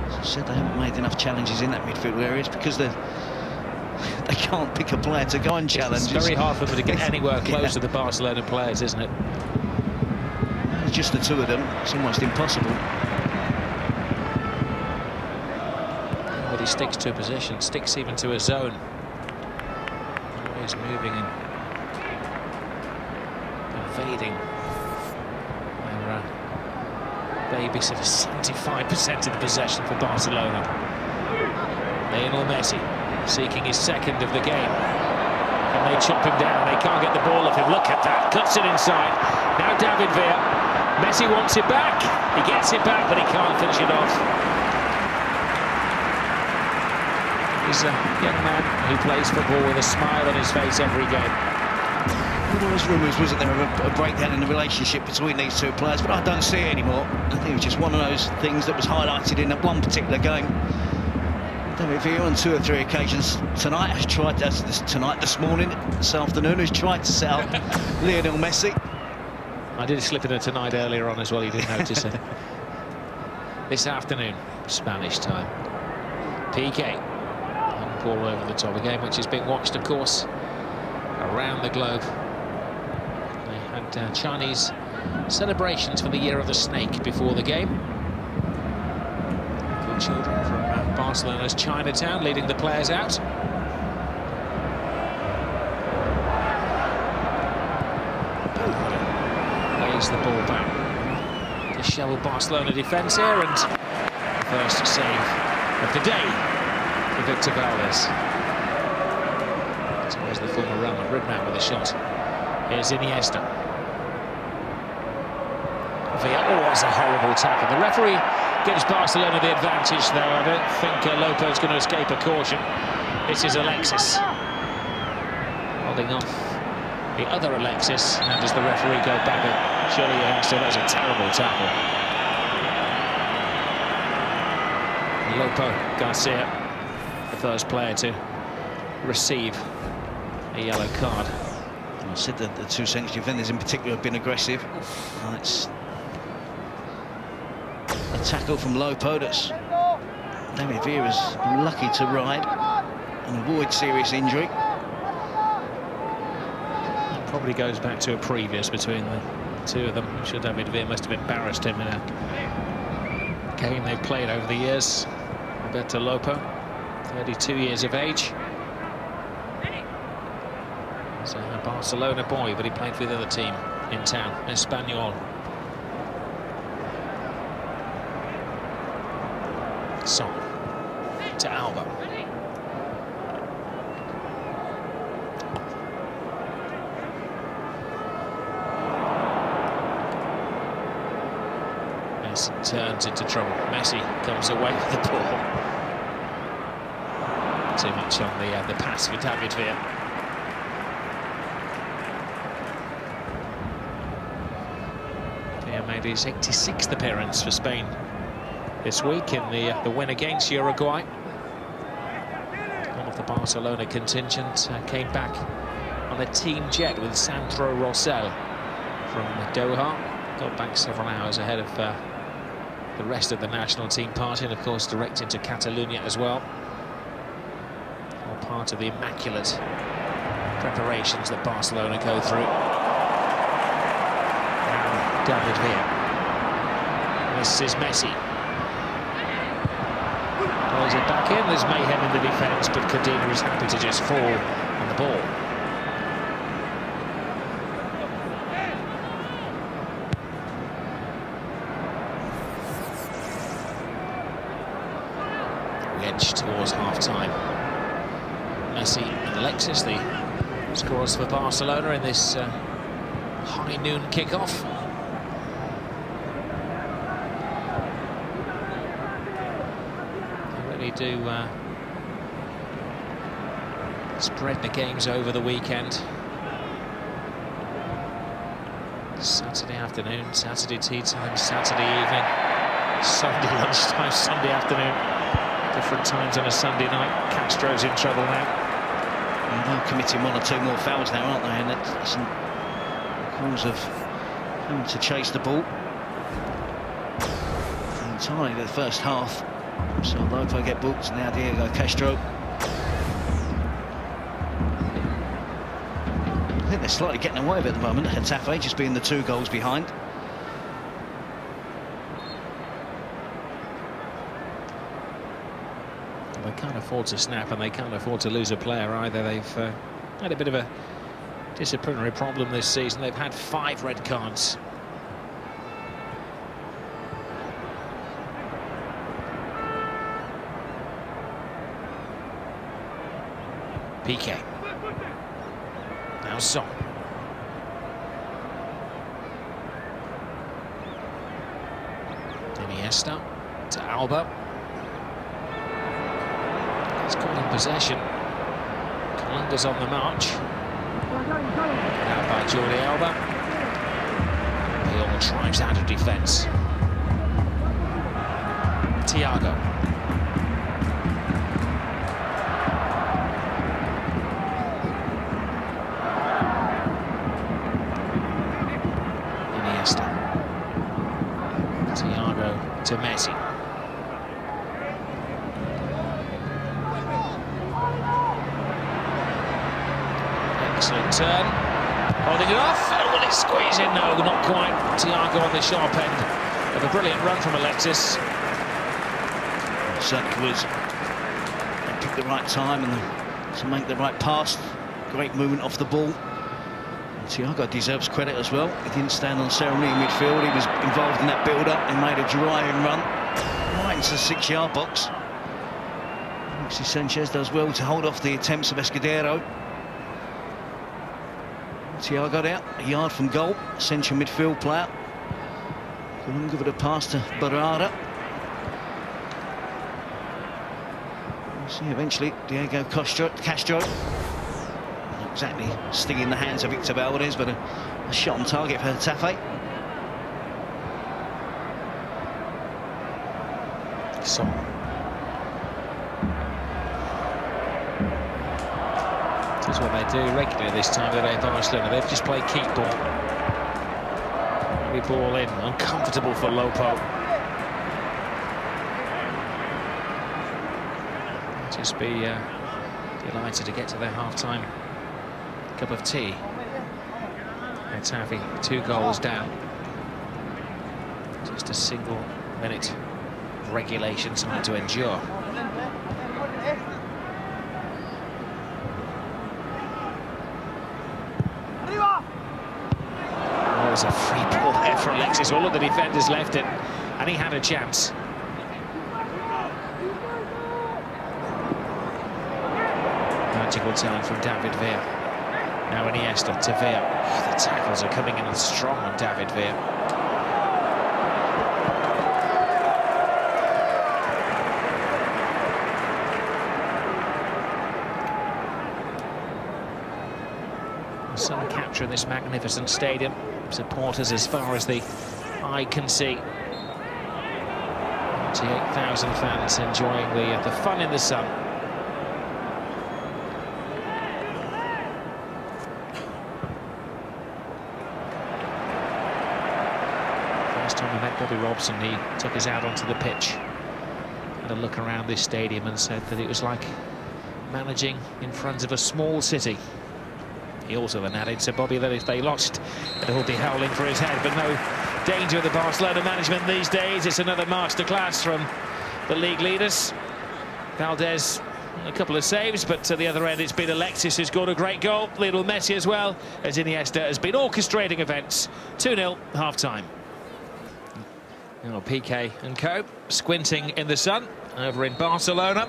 As I said, they haven't made enough challenges in that midfield area. It's because they can't pick a player to go and challenge. It's very hard for them to get anywhere close to the Barcelona players, isn't it? It's just the two of them. It's almost impossible. But he sticks to a position, sticks even to a zone. Always moving and evading. They babysit 75% of the possession for Barcelona. Lionel Messi seeking his second of the game. And they chop him down. They can't get the ball off him. Look at that. Cuts it inside. Now David Villa. Messi wants it back. He gets it back, but he can't finish it off. He's a young man who plays football with a smile on his face every game. Well, there was rumours, wasn't there, of a breakdown in the relationship between these two players, but I don't see it anymore. I think it was just one of those things that was highlighted in that one particular game. David Villa on 2 or 3 occasions tonight has tried this morning, this afternoon, has tried to set up Lionel Messi. I did slip in a tonight earlier on as well, you didn't notice it. This afternoon, Spanish time. PK. And ball over the top, a game which is being watched, of course, around the globe. They had Chinese celebrations for the Year of the Snake before the game. Good children from Barcelona's Chinatown leading the players out. Lays the ball back. Disheveled Barcelona defence here, and the first save of the day for Victor Valdez. Towards the former Real Madrid man with a shot. Here's Iniesta. Villa, oh, it's a horrible tackle. The referee gives Barcelona the advantage, though. I don't think Lopo's going to escape a caution. This is Alexis holding off the other Alexis, and does the referee go back? Surely he has to. That's a terrible tackle. Lopo Garcia, the first player to receive a yellow card. I said that the two central defenders in particular have been aggressive. It's a tackle from Lopo that's David Villa's lucky to ride and avoid serious injury. It probably goes back to a previous between the two of them. I'm sure David Villa must have embarrassed him in a game they've played over the years. Roberto Lopo, 32 years of age. He's a Barcelona boy, but he played for the other team in town, Espanyol. Song to Alba. Messi turns into trouble. Messi comes away with the ball. Too much on the pass for David Villa. Villa made his 86th appearance for Spain this week in the win against Uruguay. One of the Barcelona contingent came back on a team jet with Sandro Rosell from Doha. Got back several hours ahead of the rest of the national team party, and of course direct into Catalonia as well. All part of the immaculate preparations that Barcelona go through. Now David Villa. This is Messi. Pulls it back in. There's mayhem in the defence, but Cadena is happy to just fall on the ball. We edge towards half-time. Messi and Alexis, the scorers for Barcelona in this high noon kickoff. They really do spread the games over the weekend. Saturday afternoon, Saturday tea time, Saturday evening, Sunday lunchtime, Sunday afternoon. Different times on a Sunday night. Castro's in trouble now. They're committing one or two more fouls now, aren't they? And that's the cause of having to chase the ball entirely the first half. So Lopo get booked, now Diego Castro. I think they're slightly getting away with it at the moment. Getafe just being the 2 goals behind. They can't afford to snap, and they can't afford to lose a player either. They've had a bit of a disciplinary problem this season. They've had 5 red cards. Piqué. Now Son. Iniesta to Alba. He's got in possession. Columba's on the march. Out by Jordi Alba. He all drives out of defence. Thiago. Iniesta. Thiago to Messi. Excellent turn, holding it off, and will it squeeze in? No, not quite. Thiago on the sharp end of a brilliant run from Alexis. Certainly was. They picked the right time and to make the right pass. Great movement off the ball. And Thiago deserves credit as well. He didn't stand on ceremony in midfield. He was involved in that build-up and made a driving run right into the 6-yard box. Alexis Sanchez does well to hold off the attempts of Escudero. Thiago out, a yard from goal, central midfield player. Couldn't give it a pass to Barada. We'll see eventually Diego Castro. Not exactly stinging the hands of Victor Valdez, but a shot on target for Getafe. Son. This is what they do regularly this time of the day, Barcelona. They've just played keep ball. Every ball in, uncomfortable for Lopo. Just be delighted to get to their half-time cup of tea. Getafe 2 goals down. Just a single minute regulation time to endure. Was a free ball there for Alexis. All of the defenders left it, and he had a chance. Magical turn from David Villa. Now Iniesta to Villa. The tackles are coming in strong on David Villa. Sun capture in this magnificent stadium. Supporters as far as the eye can see. 28,000 fans enjoying the fun in the sun. Bobby Robson, he took us out onto the pitch, had a look around this stadium and said that it was like managing in front of a small city. He also then added to Bobby that if they lost, it'll be howling for his head, but no danger of the Barcelona management these days. It's another masterclass from the league leaders. Valdez, a couple of saves, but to the other end it's been Alexis who's scored a great goal. Lionel Messi as well, as Iniesta has been orchestrating events. 2-0, half-time. Now Piqué and co squinting in the sun over in Barcelona.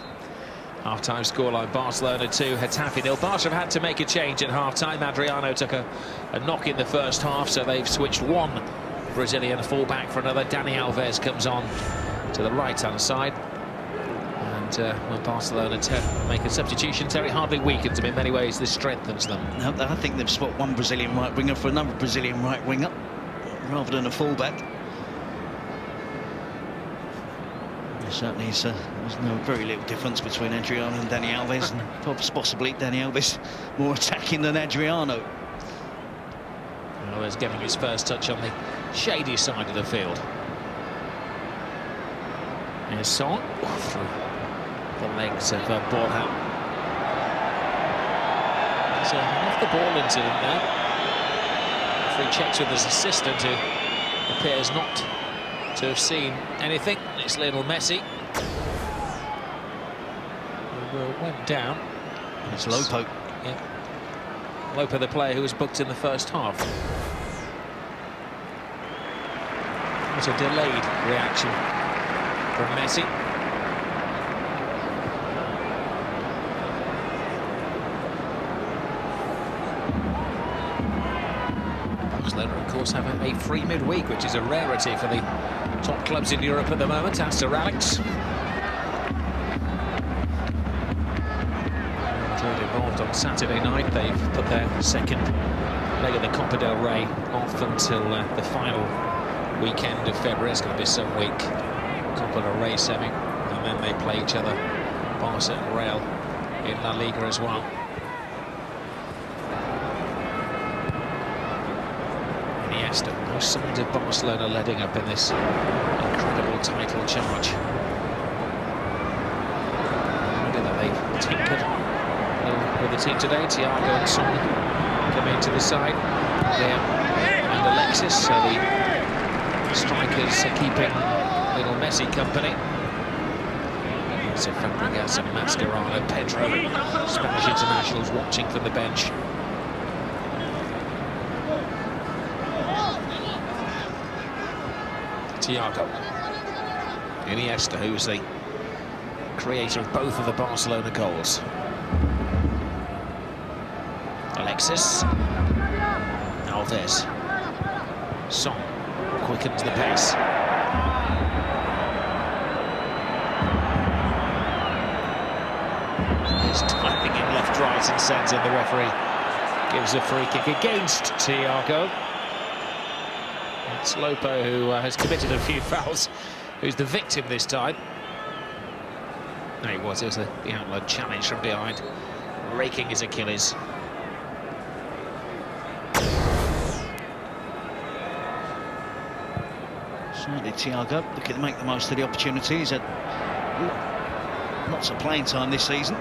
Half-time scoreline, Barcelona 2, Getafe 0. Barca have had to make a change at half-time. Adriano took a knock in the first half, so they've switched one Brazilian fullback for another. Dani Alves comes on to the right-hand side. And when Barcelona make a substitution, Terry hardly weakens them. In many ways, this strengthens them. No, I think they've swapped one Brazilian right winger for another Brazilian right winger, rather than a fullback. Certainly, there's very little difference between Adriano and Dani Alves, and possibly Dani Alves more attacking than Adriano. Alves getting his first touch on the shady side of the field. Here's Song through the legs of Borja. So off the ball incident there. Free checks with his assistant, who appears not to have seen anything. It's Lionel Messi who went down. It's Lopo. Yeah, Lopo, the player who was booked in the first half. It's a delayed reaction from Messi. Barcelona, of course, have a free midweek, which is a rarity for the top clubs in Europe at the moment. As to Alex, clearly involved on Saturday night. They've put their second leg of the Copa del Rey off until the final weekend of February. It's going to be some week. Copa del Rey semi, and then they play each other, Barca and Real, in La Liga as well. Iniesta, no signs of Barcelona letting up in this incredible title charge. Look at that, they've tinkered with the team today. Thiago and Son come into the side there, and Alexis, so the strikers are keeping Lionel Messi company. So Fabregas and Mascherano, Pedro, Spanish internationals watching from the bench. Thiago. Iniesta, who's the creator of both of the Barcelona goals. Alexis. Alves. Son quickens the pace. He's typing in left, right and centre. The referee gives a free kick against Thiago. It's Lopo, who has committed a few fouls, who's the victim this time. No, it was the outlet challenge from behind, raking his Achilles. Certainly Thiago looking to make the most of the opportunity. He's had lots of playing time this season.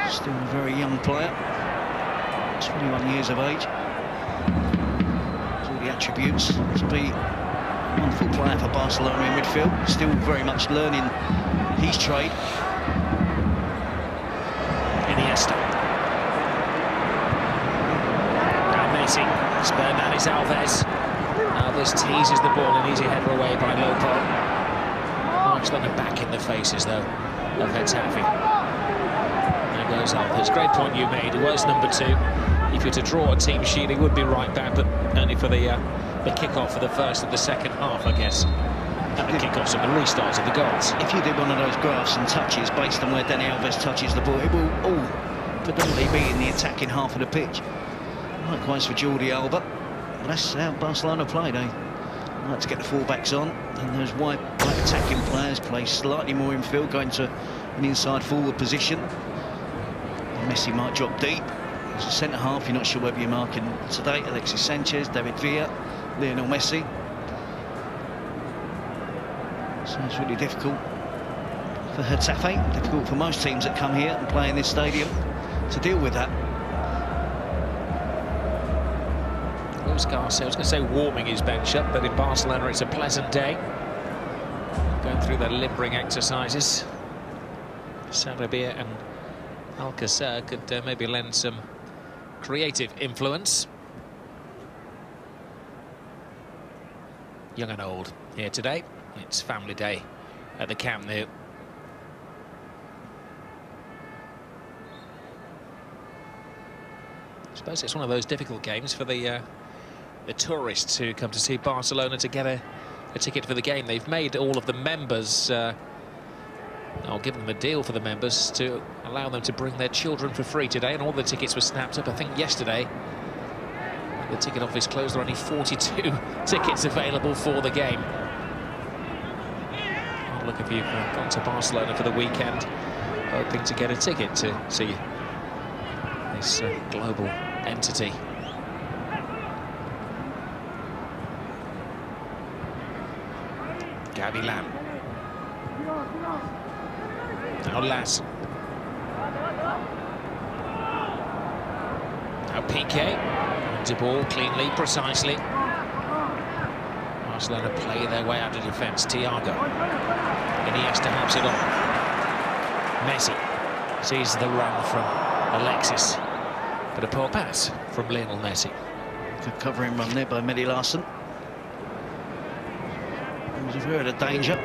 Still a very young player, 21 years of age. Has all the attributes to be a wonderful player for Barcelona in midfield. Still very much learning his trade. Iniesta. Now Messi. Bernardes Alves. Alves teases the ball, an easy header away by Lopo. Barcelona back in the faces, though, of Getafe. There goes Alves. Great point you made. It was number 2. If you're to draw a team sheet, he would be right back, but only for the kick-off for the first and the second half, I guess. And the kick-offs and the restarts of the goals. If you did one of those graphs and touches based on where Dani Alves touches the ball, it will all predominantly be in the attacking half of the pitch. Likewise for Jordi Alba. But that's how Barcelona play. They like to get the full-backs on, and those wide attacking players play slightly more infield, going to an inside forward position. And Messi might drop deep. As a centre-half, you're not sure whether you're marking today Alexis Sanchez, David Villa, Lionel Messi. So it's really difficult for Getafe, difficult for most teams that come here and play in this stadium to deal with that. Luis Garcia, I was going to say warming his bench up, but in Barcelona it's a pleasant day. Going through their limbering exercises. Sarabia and Alcacer could maybe lend some creative influence. Young and old here today. It's family day at the Camp Nou. I suppose it's one of those difficult games for the tourists who come to see Barcelona to get a ticket for the game. They've made all of the members, I'll give them a deal for the members to allow them to bring their children for free today, and all the tickets were snapped up. I think yesterday the ticket office closed. There are only 42 tickets available for the game. Oh, look, if you've gone to Barcelona for the weekend hoping to get a ticket to see this global entity. Gavilan. Now Lass. Now Piqué. De ball cleanly, precisely. Barcelona play their way out of defence. Thiago. Iniesta helps it on. Messi sees the run from Alexis. But a poor pass from Lionel Messi. Good covering run there by Mehdi Larsen. He was averted of danger.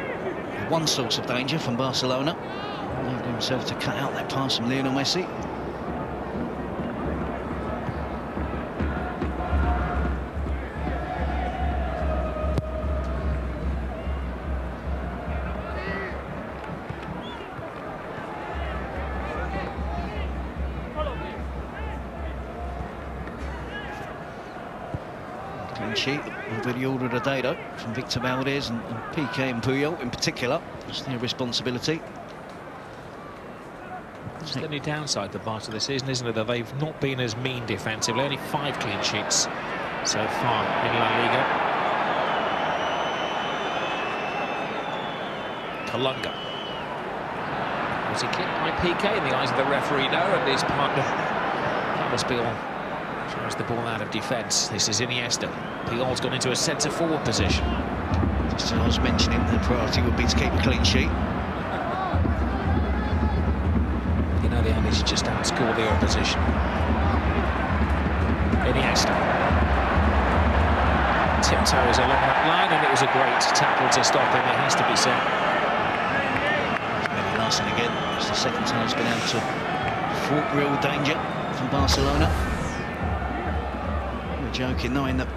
One source of danger from Barcelona. Allowed himself to cut out that pass from Lionel Messi. Clean sheet already ordered a day though from Victor Valdez and Piqué and Puyol in particular. It's their responsibility. It's the only downside to part of the season, isn't it, that they've not been as mean defensively. Only 5 clean sheets so far in La Liga. Kalunga. Was he kicked by Piqué in the eyes of the referee? No, and his partner Carlos Puyol throws the ball out of defence. This is Iniesta. Puyol's gone into a centre-forward position. Just as I was mentioning, the priority would be to keep a clean sheet. You know the aim is just outscore the opposition. Iniesta. Tiptoes along that line, and it was a great tackle to stop him, it has to be said. Mehdi Larsen again. It's the second time he's been able to thwart real danger from Barcelona. We're joking knowing that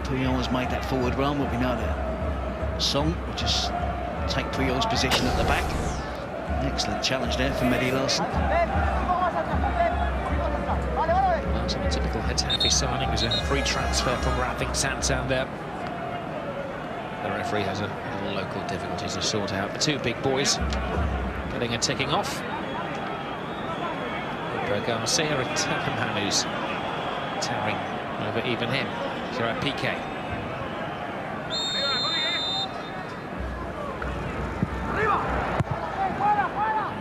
Puyol has made that forward run, but we know that Song will just take Puyol's position at the back. Excellent challenge there for Mehdi Larsen. Larsen, a typical Getafe signing, was a free transfer from Racing Santander. The referee has a little local difficulties to sort out. The two big boys getting a ticking off. Garcia and Telemann, who's towering over even him. Gerard Piqué.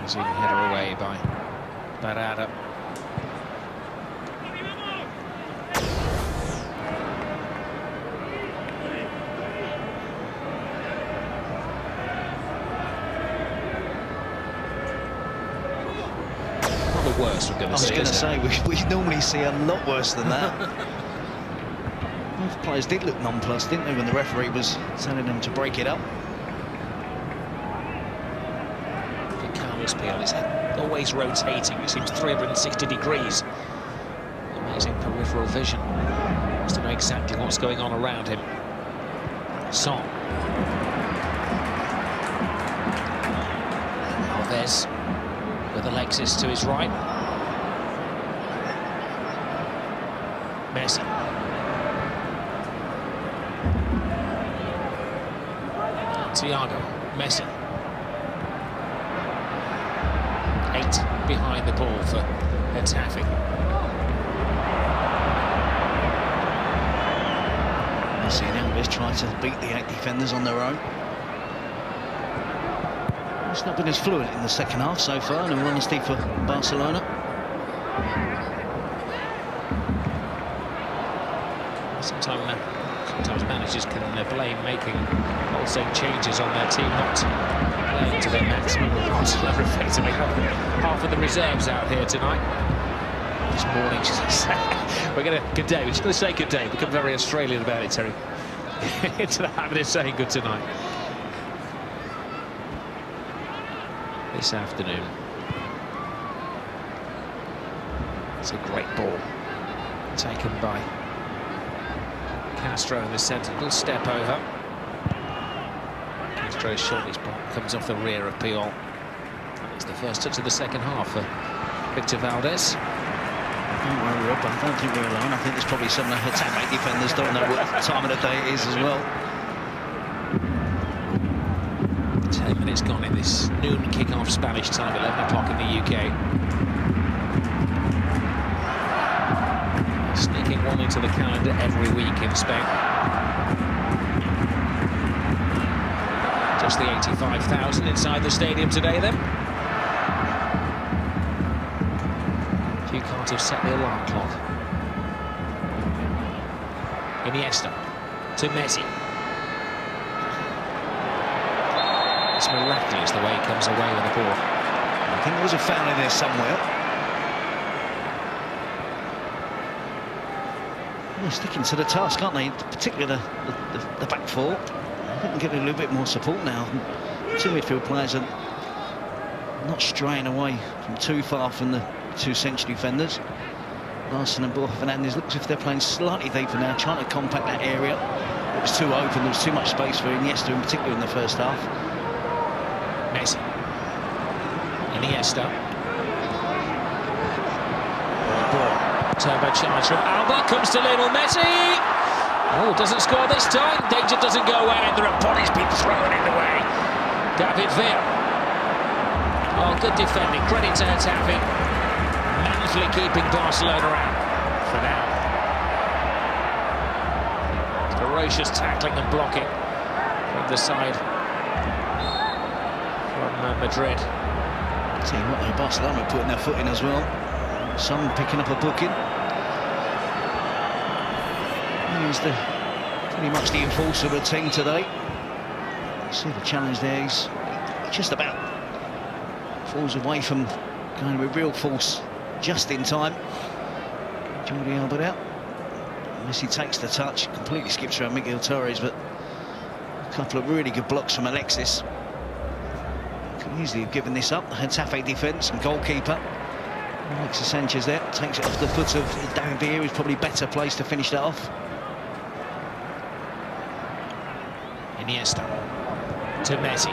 Easy header away by Barada. Not the worst we're going to see. I was going to say, we normally see a lot worse than that. Both players did look nonplussed, didn't they, when the referee was telling them to break it up. Carlos Puyol is always rotating. It seems 360 degrees. Amazing peripheral vision. Wants to know exactly what's going on around him. Song. Alves with Alexis to his right. Messi. Thiago. Messi. 8 behind the ball for Getafe. Messi and Alves try to beat the 8 defenders on their own. It's not been as fluent in the second half so far, in all honesty, for Barcelona. Sometimes managers can blame making wholesale changes on their team, not playing to their maximum. Barcelona effectively have half of the reserves out here tonight. This morning, good day. We're just going to say good day. Become very Australian about it, Terry. Into the habit of saying good tonight. This afternoon. It's a great ball taken by Castro in the centre. Little step over. Castro's shot comes off the rear of Puyol. That's the first touch of the second half for Victor Valdez. Don't worry, Rob, I don't think we're alone. I think there's probably some Getafe defenders don't know what time of the day it is as well. 10 minutes gone in this noon kick-off Spanish time, 11 o'clock in the UK. Sneaking one into the calendar every week in Spain. Just the 85,000 inside the stadium today, then. You can't have set the alarm clock. Iniesta to Messi. It's miraculous the way he comes away with the ball. I think there was a foul in there somewhere. They're sticking to the task, aren't they? Particularly the back four. I think getting a little bit more support now. Two midfield players are not straying away from too far from the two central defenders. Larson and Borja Fernandez looks as if they're playing slightly deeper now, trying to compact that area. It was too open, there was too much space for Iniesta in particular in the first half. Messi. Iniesta. Turbocharged from Alba, comes to Lionel Messi. Oh, doesn't score this time. Danger doesn't go away, and there are bodies being thrown in the way. David Villa. Oh, good defending. Credit to Getafe. Manfully keeping Barcelona out for now. Ferocious tackling and blocking from the side from Madrid. I'll tell you what, though, Barcelona are putting their foot in as well. Some picking up a booking. He's pretty much the enforcer of the team today. See the challenge there. He's just about falls away from going with real force just in time. Jordi Alba out. Messi takes the touch, completely skips around Miguel Torres, but a couple of really good blocks from Alexis. Could easily have given this up. The Getafe defence and goalkeeper. Alexis Sanchez there, takes it off the foot of David Villa, who's probably better placed to finish that off. Iniesta to Messi.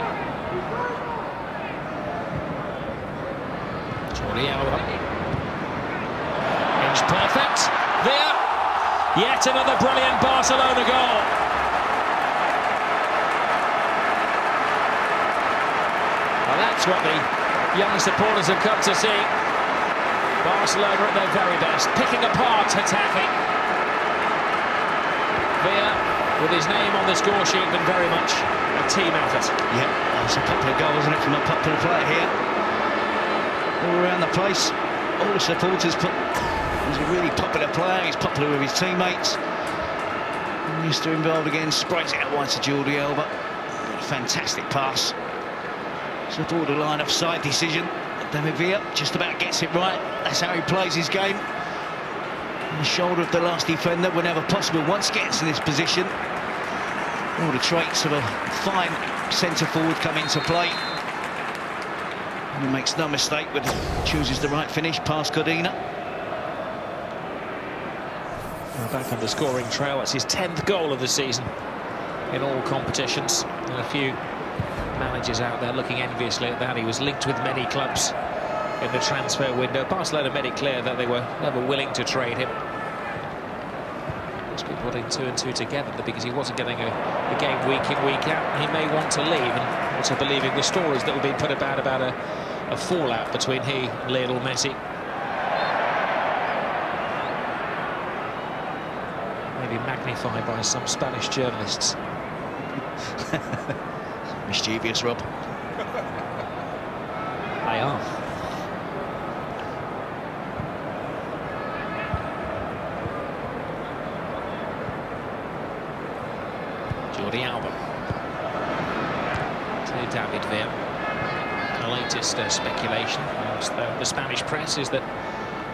Jordi Alba. Inch perfect. There. Yet another brilliant Barcelona goal. Well, that's what the young supporters have come to see. Barcelona at their very best, picking apart Getafe. Villa, with his name on the score sheet, been very much a team effort. Yeah, that's a popular goal, isn't it, from a popular player here. All around the place, all the supporters put. He's a really popular player, he's popular with his teammates. Iniesta involved again, sprays it out wide to Jordi Alba. Fantastic pass. It's a borderline offside decision. David Villa just about gets it right. That's how he plays his game. On the shoulder of the last defender whenever possible. Once he gets in this position, all the traits of a fine centre forward come into play. And he makes no mistake when he chooses the right finish past Godina. Back on the scoring trail. That's his 10th goal of the season in all competitions. And a few managers out there looking enviously at that. He was linked with many clubs in the transfer window. Barcelona made it clear that they were never willing to trade him. Must be putting two and two together because he wasn't getting a game week in, week out. He may want to leave, and also believing the stories that were being put about a fallout between he and Lionel Messi. Maybe magnified by some Spanish journalists. Mischievous, Rob. are. Jordi Alba to David Villa. The latest speculation amongst the Spanish press is that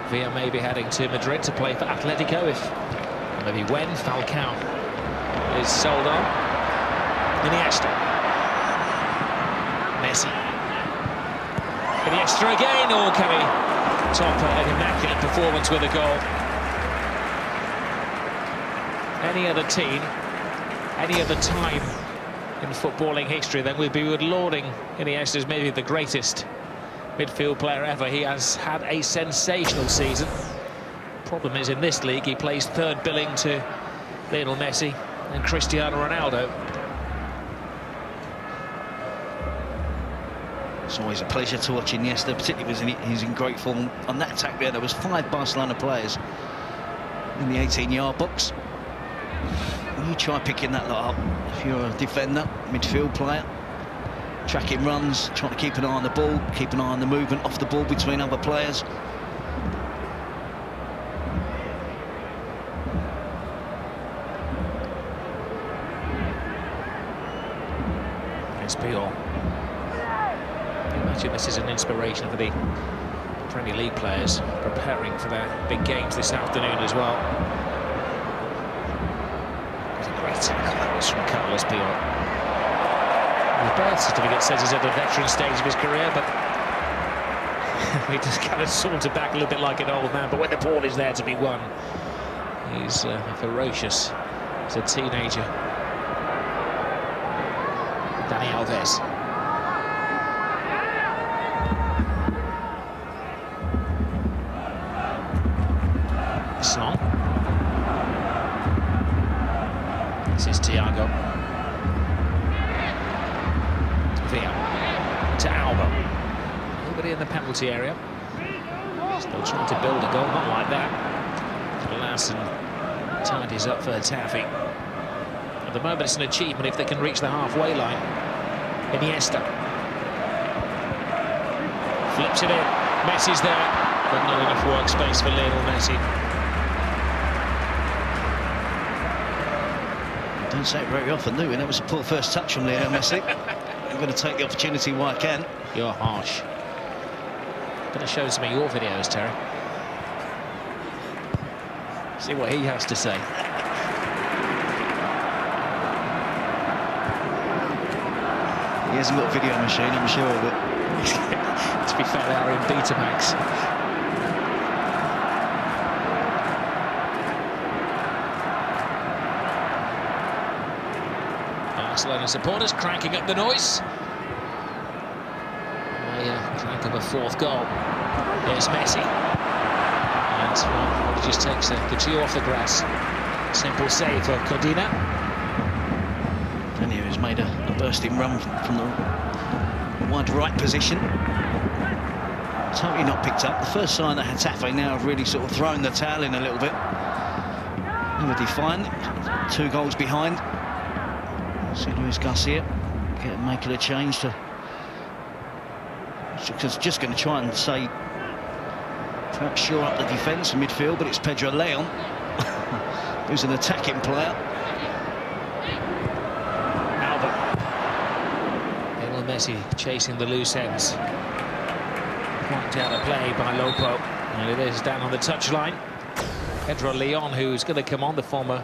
Villa may be heading to Madrid to play for Atletico if, maybe when, Falcao is sold on. Iniesta. Messi. Iniesta again, or can he top an immaculate performance with a goal? Any other team, any other time in footballing history, then we'd be lauding Iniesta as maybe the greatest midfield player ever. He has had a sensational season. Problem is, in this league, he plays third billing to Lionel Messi and Cristiano Ronaldo. It's always a pleasure to watch Iniesta, particularly when he's in great form. On that attack there was 5 Barcelona players in the 18-yard box. You try picking that lot up if you're a defender, midfield player. Tracking runs, trying to keep an eye on the ball, keep an eye on the movement off the ball between other players. It's Puyol. Imagine this is an inspiration for the Premier League players preparing for their big games this afternoon as well. It's a great close from Carlos Puyol. The birth certificate says he's at a veteran stage of his career, but he just kind of sauntered back a little bit like an old man. But when the ball is there to be won, he's ferocious as a teenager. Dani Alves. Song. This is Thiago. Villa to Alba. Nobody in the penalty area. Still trying to build a goal, not like that. Larson tidies up for Getafe. At the moment, it's an achievement if they can reach the halfway line. Iniesta flips it in. Messi's there, but not enough workspace for Lionel Messi. Don't say it very often, do we? That was a poor first touch from Lionel Messi. I'm going to take the opportunity while I can. You're harsh. Going to show some of your videos, Terry. See what he has to say. He hasn't got a video machine, I'm sure of it. To be fair, they are in Betamax. Barcelona supporters cranking up the noise. Crank up a 4th goal. Here's Messi. And well, he just takes the chew off the grass. Simple save for Codina. And he has made a bursting run from the wide right position. Totally not picked up. The first sign that Getafe now have really sort of thrown the towel in a little bit. They were defiant. 2 goals behind. See Luis Garcia making a change to. Just going to try and say, perhaps shore up the defence and midfield, but it's Pedro Leon, who's an attacking player. Alba. Lionel Messi chasing the loose ends. Point out a play by Lopo, and it is down on the touchline. Pedro Leon, who's going to come on, the former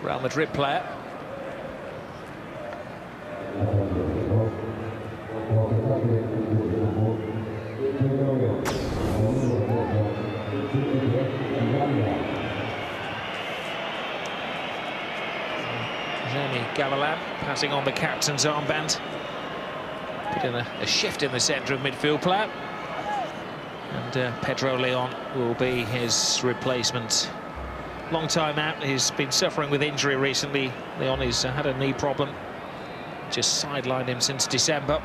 Real Madrid player. Gavilan passing on the captain's armband. Put in a shift in the centre of midfield player. And Pedro Leon will be his replacement. Long time out, he's been suffering with injury recently. Leon has had a knee problem. Just sidelined him since December.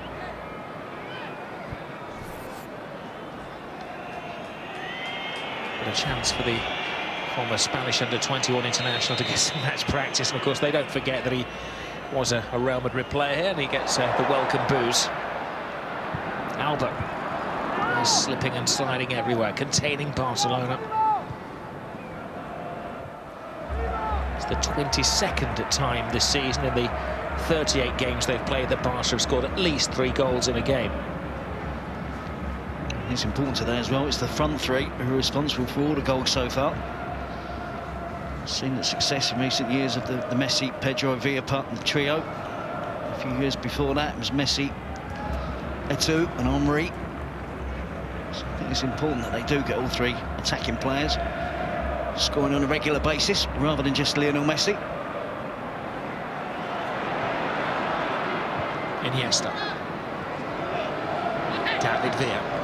But a chance for the former Spanish under-21 international to get some match practice, and of course they don't forget that he was a Real Madrid player here, and he gets the welcome boos. Alba Players slipping and sliding everywhere, containing Barcelona. It's the 22nd time this season in the 38 games they've played that Barca have scored at least 3 goals in a game. It's important today as well, it's the front three who are responsible for all the goals so far. Seen the success in recent years of the Messi, Pedro, Villa trio. A few years before that it was Messi, Eto'o and Henry. So I think it's important that they do get all 3 attacking players scoring on a regular basis rather than just Lionel Messi. Iniesta. David Villa.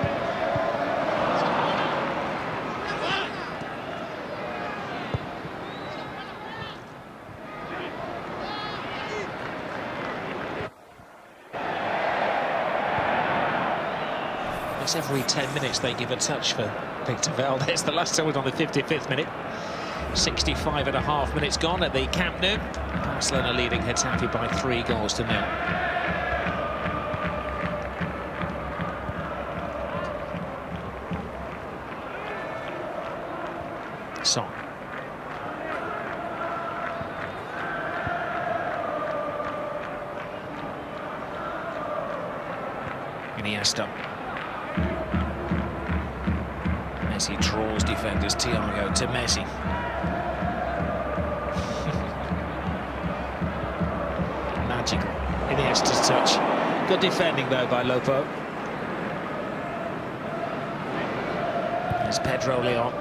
It's every 10 minutes they give a touch for Victor Valdez. The last time was on the 55th minute. 65.5 minutes gone at the Camp Nou. Barcelona leading Getafe by 3 goals to 0. Son. Iniesta. Messi draws defenders. Thiago to Messi. Magical. Iniesta's touch. Good defending though by Lopo. There's Pedro Leon.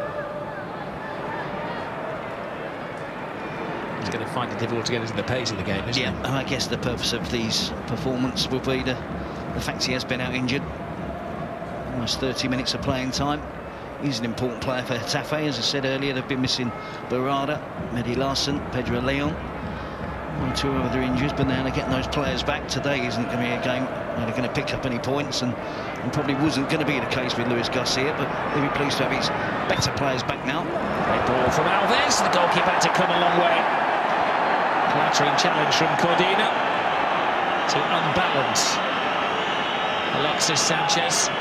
He's going to find it difficult to get into the pace of the game, isn't he? And I guess the purpose of these performances will be the fact he has been out injured. Almost 30 minutes of playing time. He's an important player for Getafe. As I said earlier, they've been missing Barada, Mehdi Larson, Pedro Leon. 1 or 2 other injuries, but now they're getting those players back. Today isn't going to be a game where they're going to pick up any points, and probably wasn't going to be the case with Luis Garcia, but they'll be pleased to have his better players back now. Great ball from Alves. The goalkeeper had to come a long way. Clattering challenge from Cordina to unbalance Alexis Sanchez.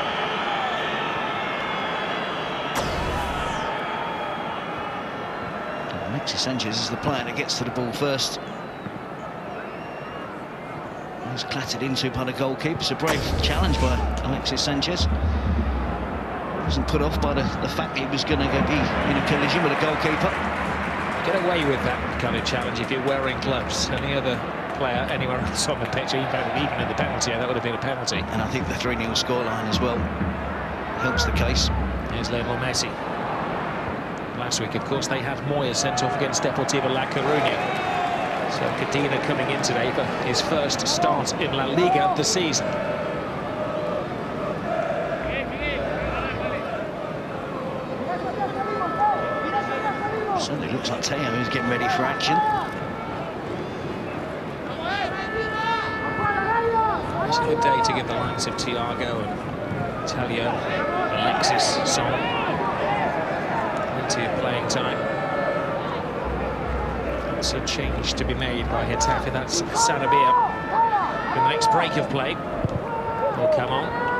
Alexis Sanchez is the player that gets to the ball first. He's clattered into by the goalkeeper. It's a brave challenge by Alexis Sanchez. Wasn't put off by the fact that he was going to be in a collision with a goalkeeper. Get away with that kind of challenge if you're wearing gloves. Any other player anywhere else on the pitch, even in the penalty, that would have been a penalty. And I think the 3-0 scoreline as well helps the case. Here's Lionel Messi. Last week, of course, they had Moya sent off against Deportivo La Coruña. So Cordina coming in today for his first start in La Liga this season. Certainly looks like Teo is getting ready for action. It's a good day to give the likes of Thiago and Telio, Alexis, Son plenty of playing time. That's a change to be made by Getafe. That's Sarabia. The next break of play will come on.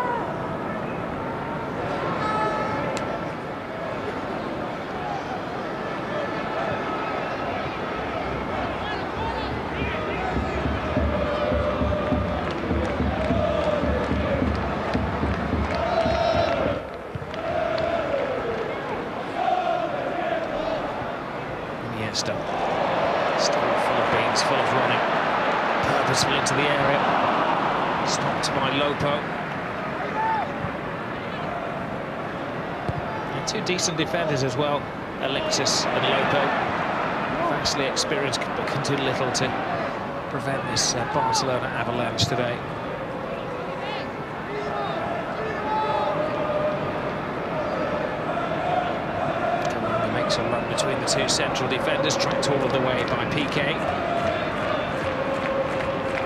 Still full of beans, full of running, purposeful into the area, stopped by Lopo. And 2 decent defenders as well, Alexis and Lopo. Vastly experienced, but can do little to prevent this Barcelona avalanche today. A run between the 2 central defenders, tracked all of the way by Piqué.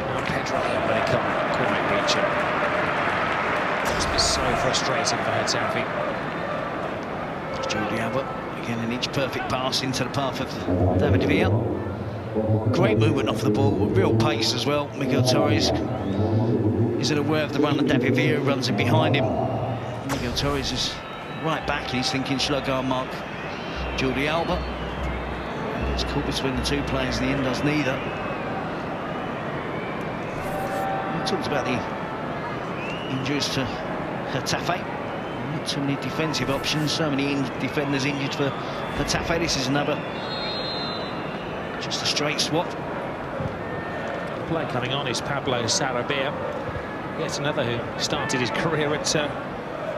Now Pedro, but he can't quite reach it. Must be so frustrating for Getafe. Jordi Alba again in each perfect pass into the path of David Villa. Great movement off the ball, real pace as well. Miguel Torres isn't aware of the run that David Villa runs in behind him. Miguel Torres is right back and he's thinking, shall I go and mark Jordi Alba? It's caught between the two players in the end, does neither. We talked about the injuries to Getafe. Not too many defensive options, so many defenders injured for Getafe. This is another, just a straight swap. Play coming on is Pablo Sarabia. Yet another who started his career at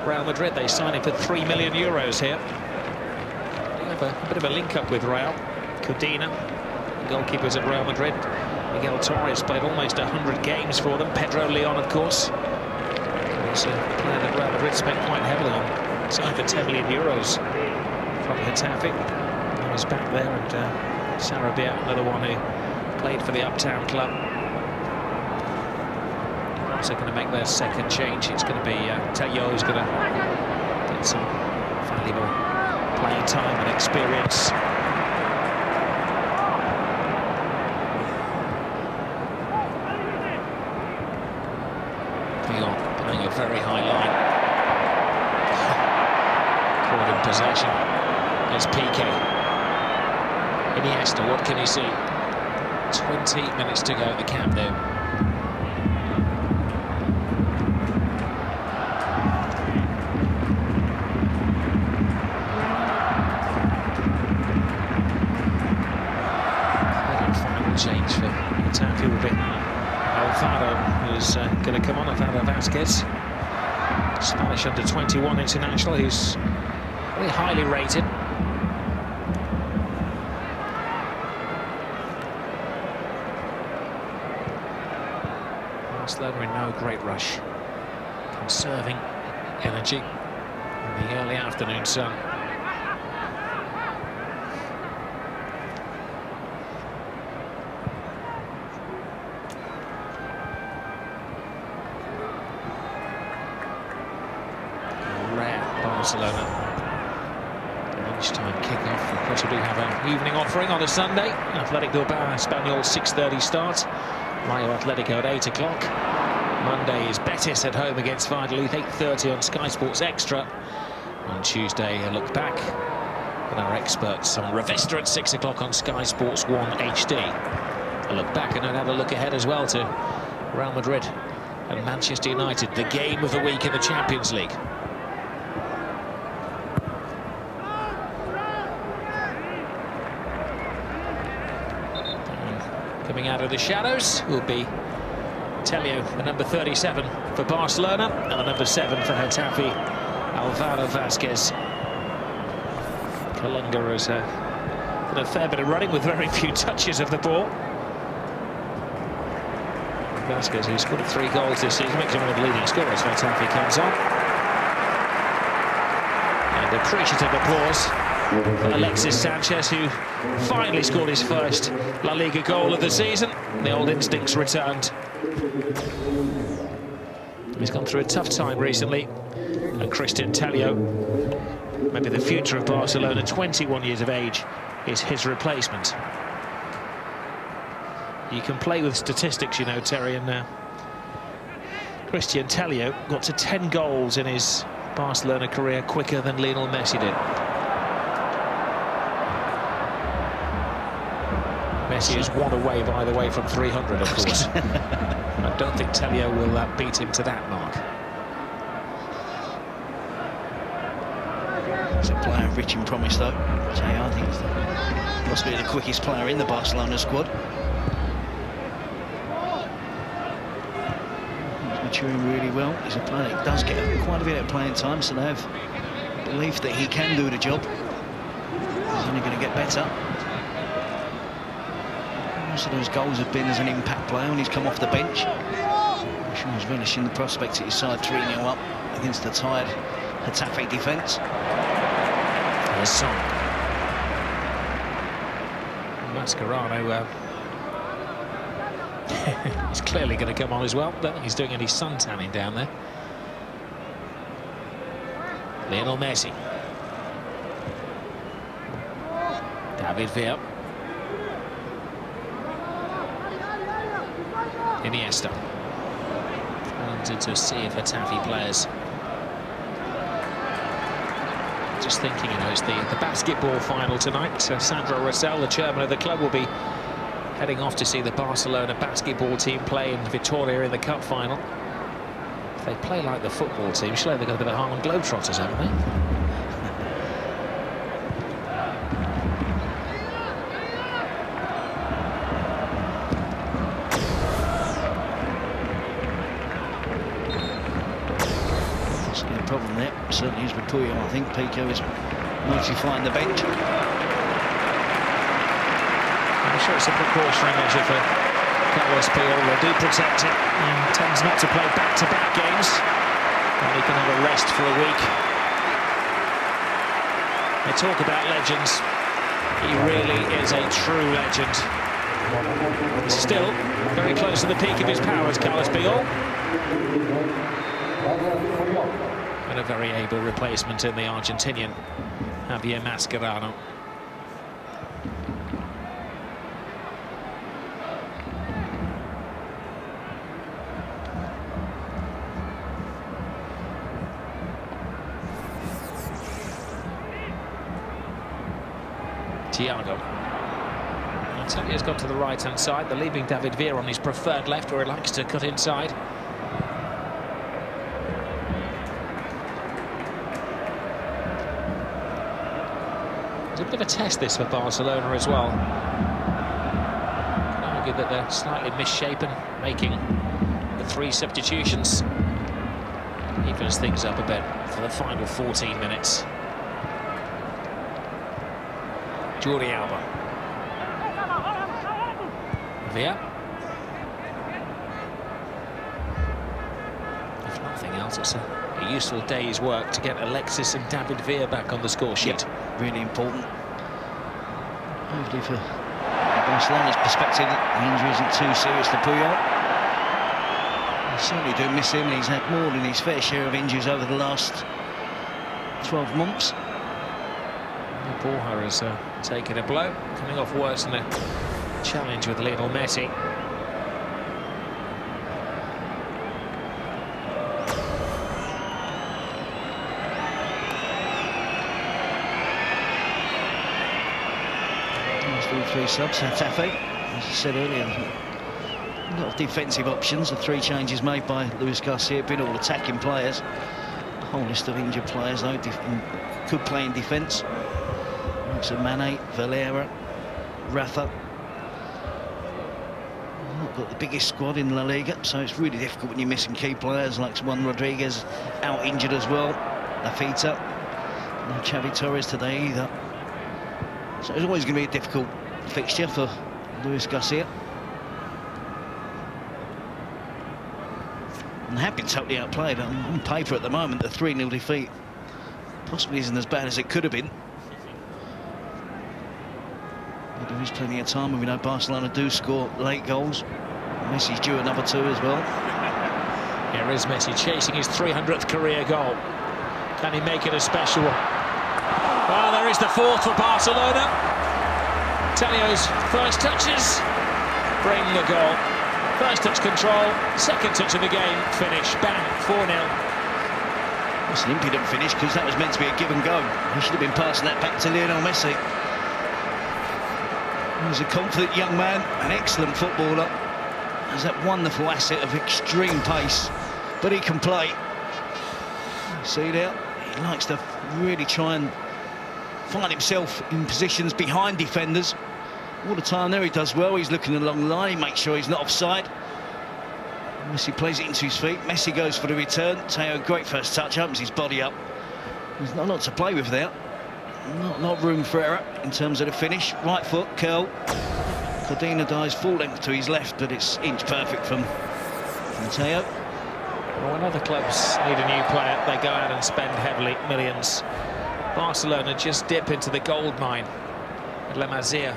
Real Madrid. They signed him for €3 million here. They have a bit of a link-up with Real. Codina, goalkeepers at Real Madrid. Miguel Torres played almost 100 games for them. Pedro Leon, of course. He's a player that Real Madrid spent quite heavily on. Signed for €10 million from Getafe. He was back there, and Sarabia, another one who played for the Uptown club. Also going to make their second change. It's going to be Tello who's going to get some valuable playing time and experience. Playing a very high line. Caught in possession. There's Piqué. Iniesta, what can he see? 20 minutes to go at the Camp Nou. Final change for Getafe will be Alvaro, who's going to come on. Alvaro Vasquez, Spanish under-21 international, who's very highly rated. Barcelona in no great rush, conserving energy in the early afternoon sun. Rare Barcelona lunchtime kick-off. Of course, we do have an evening offering on a Sunday. Athletic Bilbao Espanyol 6:30 start. Rayo Atletico at 8 o'clock. Monday is Betis at home against Valladolid, 8:30 on Sky Sports Extra. On Tuesday, a look back with our experts on Revista at 6 o'clock on Sky Sports 1 HD. A look back and then have a look ahead as well to Real Madrid and Manchester United, the game of the week in the Champions League. Coming out of the shadows will be Tello, the number 37 for Barcelona, and the number 7 for Getafe, Alvaro Vasquez. Kalunga has done a fair bit of running with very few touches of the ball. Vasquez, who's scored 3 goals this season, makes him one of the leading scorers. Getafe comes on. And appreciative applause for Alexis Sanchez, who finally scored his first La Liga goal of the season. The old instincts returned. He's gone through a tough time recently. And Christian Tello, maybe the future of Barcelona, 21 years of age, is his replacement. You can play with statistics, you know, Terry, and Christian Tello got to 10 goals in his Barcelona career quicker than Lionel Messi did. Messi is one away, by the way, from 300, of course. I don't think Tello will beat him to that mark. He's a player rich in promise, though. I think he's possibly the quickest player in the Barcelona squad. He's maturing really well. He's a player that does get quite a bit of playing time, so they have belief that he can do the job. He's only going to get better. Most of those goals have been as an impact player when he's come off the bench. I'm sure he's relishing the prospect at his side 3-0 up against the tired Getafe defence. There's Son. Mascherano he's clearly going to come on as well. Don't think he's doing any sun tanning down there. Lionel Messi. David Villa. Iniesta. Wanted to see if Getafe players Just thinking, you know, it's the basketball final tonight. Sandro Rosell, the chairman of the club, will be heading off to see the Barcelona basketball team play in Vitoria in the cup final. If they play like the football team, surely they've got a bit of Harlem Globetrotters, haven't they? Problem there certainly is with Puyol. I think Pico is notifying the bench. I'm sure it's a precautionary measure for Carlos Puyol. They do protect him and tends not to play back-to-back games, and he can have a rest for a week. They talk about legends. He really is a true legend. Still very close to the peak of his powers, Carlos Puyol. And a very able replacement in the Argentinian, Javier Mascherano. Thiago. Antonio's gone to the right-hand side. They're leaving David Villa on his preferred left, where he likes to cut inside. It's a bit of a test, this, for Barcelona as well. You can argue that they're slightly misshapen, making the 3 substitutions. Evens things up a bit for the final 14 minutes. Jordi Alba. Villa. If nothing else, it's a useful day's work to get Alexis and David Villa back on the score sheet. Yep, really important. Hopefully for Barcelona's perspective, the injury isn't too serious to Puyol. They certainly do miss him. He's had more than his fair share of injuries over the last 12 months. Borja has taken a blow, coming off worse than a challenge with Lionel Messi. Three subs, Getafe, as I said earlier, a lot of defensive options. The 3 changes made by Luis Garcia, been all attacking players. A whole list of injured players, though, could play in defence. So Mane, Valera, Rafa. Not got the biggest squad in La Liga, so it's really difficult when you're missing key players like Juan Rodriguez, out injured as well. Lafita, no Xavi Torres today either. So it's always going to be a difficult fixture for Luis Garcia. And they have been totally outplayed. On paper at the moment, the 3-0 defeat possibly isn't as bad as it could have been. But there is plenty of time, and we know Barcelona do score late goals. Messi's due another 2 as well. Here is Messi chasing his 300th career goal. Can he make it a special one? Well, there is the 4th for Barcelona. Telio's first touches bring the goal. First touch control, second touch of the game, finish, bang, 4-0. It's an impudent finish, because that was meant to be a give and go. He should have been passing that back to Lionel Messi. He's a confident young man, an excellent footballer. Has that wonderful asset of extreme pace, but he can play. See there? He likes to really try and find himself in positions behind defenders. All the time there he does well. He's looking along the line, he makes sure he's not offside. Messi plays it into his feet. Messi goes for the return. Teo, great first touch, opens his body up. There's not a lot to play with there. Not room for error in terms of the finish. Right foot, curl. Codina dives full length to his left, but it's inch perfect from Teo. Well, when other clubs need a new player, they go out and spend heavily, millions. Barcelona just dip into the gold mine at La Masia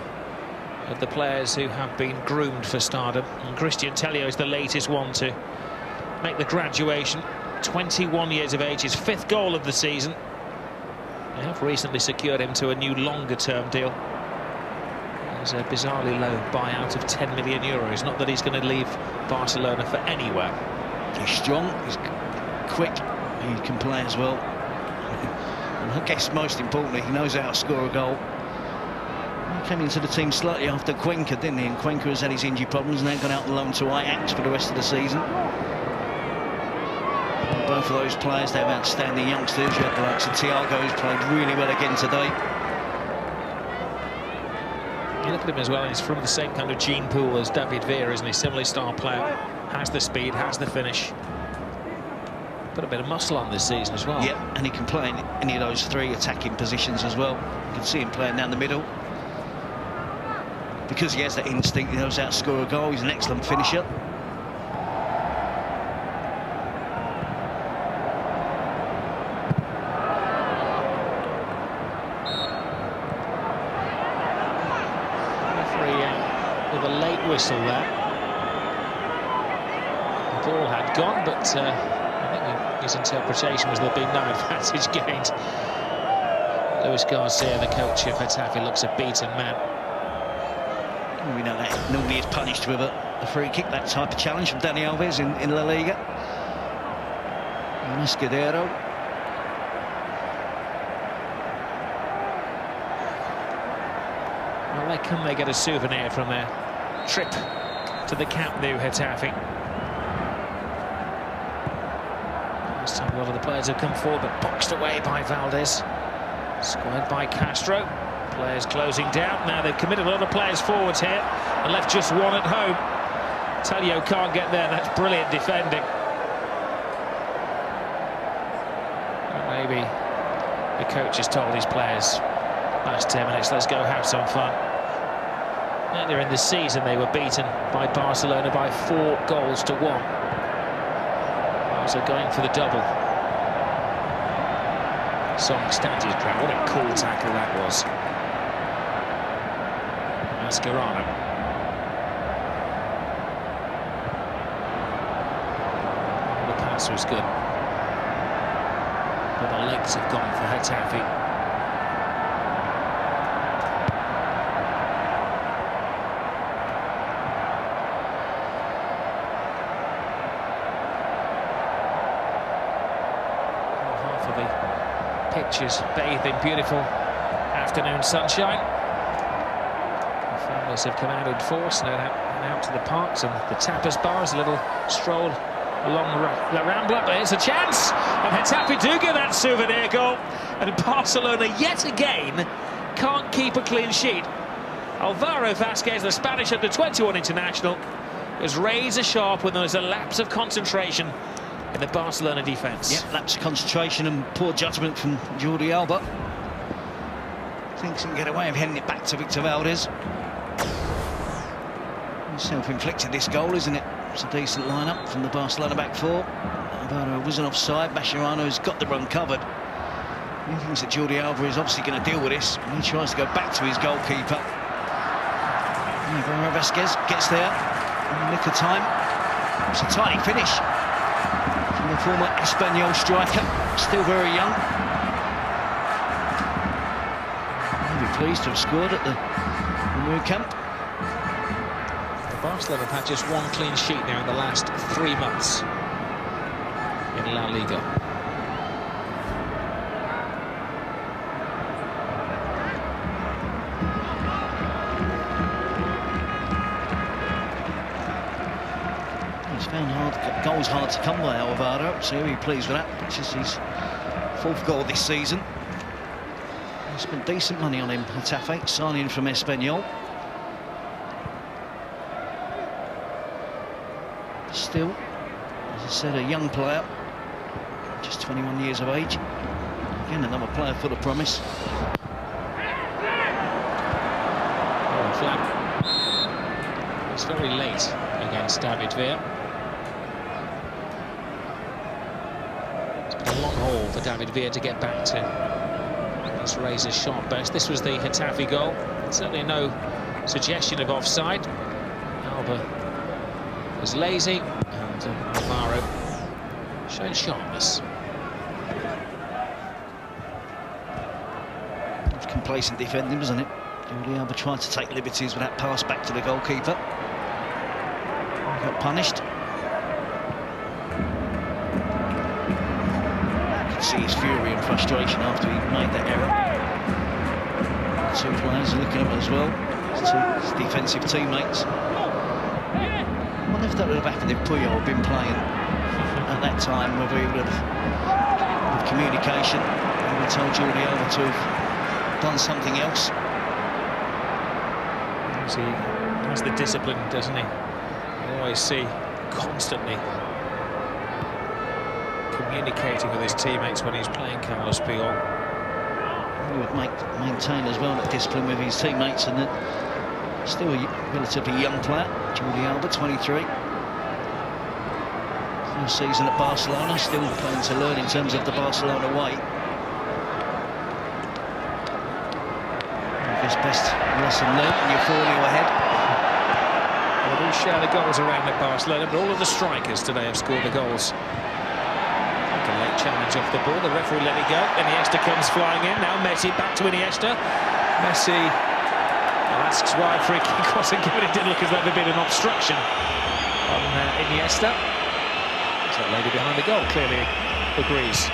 of the players who have been groomed for stardom. And Christian Telio is the latest one to make the graduation. 21 years of age, his 5th goal of the season. They have recently secured him to a new longer-term deal. There's a bizarrely low buyout of 10 million euros. Not that he's going to leave Barcelona for anywhere. He's strong, he's quick, he can play as well. And I guess most importantly, he knows how to score a goal. He came into the team slightly after Cuenca, didn't he? And Cuenca has had his injury problems and then gone out on loan to Ajax for the rest of the season. And both of those players, they have outstanding youngsters. You had the likes of Thiago, who's played really well again today. You look at him as well, he's from the same kind of gene pool as David Villa, isn't he? Similar style player, has the speed, has the finish. Put a bit of muscle on this season as well. Yep, and he can play in any of those three attacking positions as well. You can see him playing down the middle. Because he has that instinct, he knows how to score a goal. He's an excellent finisher. With a late whistle there. The ball had gone, but I think his interpretation was there'd been no advantage gained. Luis Garcia, the coach of Getafe, looks a beaten man. We know that normally is punished with a free kick, that type of challenge from Dani Alves in La Liga. And Escudero. Well, they get a souvenir from their trip to the Camp Nou, Getafe. This time a lot of the players have come forward, but boxed away by Valdez. Squared by Castro. Players closing down. Now they've committed a lot of players forwards here and left just one at home. Telio can't get there. That's brilliant defending. And maybe the coach has told his players, last 10 minutes, let's go have some fun. Earlier in the season, they were beaten by Barcelona by 4 goals to 1. So going for the double. Song stands his ground. What a cool tackle that was. Mascherano. The pass was good. But the legs have gone for Getafe. Pitches bathed in beautiful afternoon sunshine. The families have come out in force and out to the parks and the tapas bars. A little stroll along La Rambla, but it's a chance, and Getafe do get that souvenir goal, and Barcelona yet again can't keep a clean sheet. Alvaro Vasquez, the Spanish under-21 international, is razor sharp when there's a lapse of concentration in the Barcelona defence. Yeah, lapse of concentration and poor judgment from Jordi Alba. Thinks he can get away with heading it back to Victor Valdez. Self-inflicted this goal, isn't it? It's a decent lineup from the Barcelona back four. Alvaro wasn't offside. Mascherano's got the run covered. He thinks that Jordi Alba is obviously going to deal with this. He tries to go back to his goalkeeper. Alvaro Vasquez gets there in the nick of time. It's a tiny finish. The former Espanyol striker, still very young. He'll be pleased to have scored at the Nou Camp. Barcelona have had just one clean sheet now in the last 3 months in La Liga. Found goals hard to come by Alvaro, so he'll be pleased with that. It's just his 4th goal this season. He spent decent money on him, Getafe, signing from Espanyol. Still, as I said, a young player, just 21 years of age. Again, another player full of promise. Oh, flag. It's very late against David Villa. A long haul for David Villa to get back to his razor-sharp best. This was the Getafe goal. Certainly no suggestion of offside. Alba was lazy, and Alvaro showing sharpness. It was complacent defending, wasn't it? Jordi Alba tried to take liberties with that pass back to the goalkeeper. He got punished. See his fury in frustration after he made that error. Two players are looking at him as well. His defensive teammates. I wonder if that would have happened if Puyol had been playing at that time, whether he would have, with communication, he would have told Jordi Alba to have done something else. He has the discipline, doesn't he? You always see constantly communicating with his teammates when he's playing Carlos Puyol. He would maintain as well that discipline with his teammates, and that still a relatively young player, Jordi Alba, 23. First season at Barcelona, still playing to learn in terms of the Barcelona way. I guess best lesson learned when you're 4-0 ahead. Well, they share the goals around at Barcelona, but all of the strikers today have scored the goals. Like a late challenge off the ball, the referee let it go. Iniesta comes flying in, now Messi back to Iniesta. Messi asks why a free kick wasn't given. It didn't look as though there'd been an obstruction on Iniesta. So that lady behind the goal clearly agrees.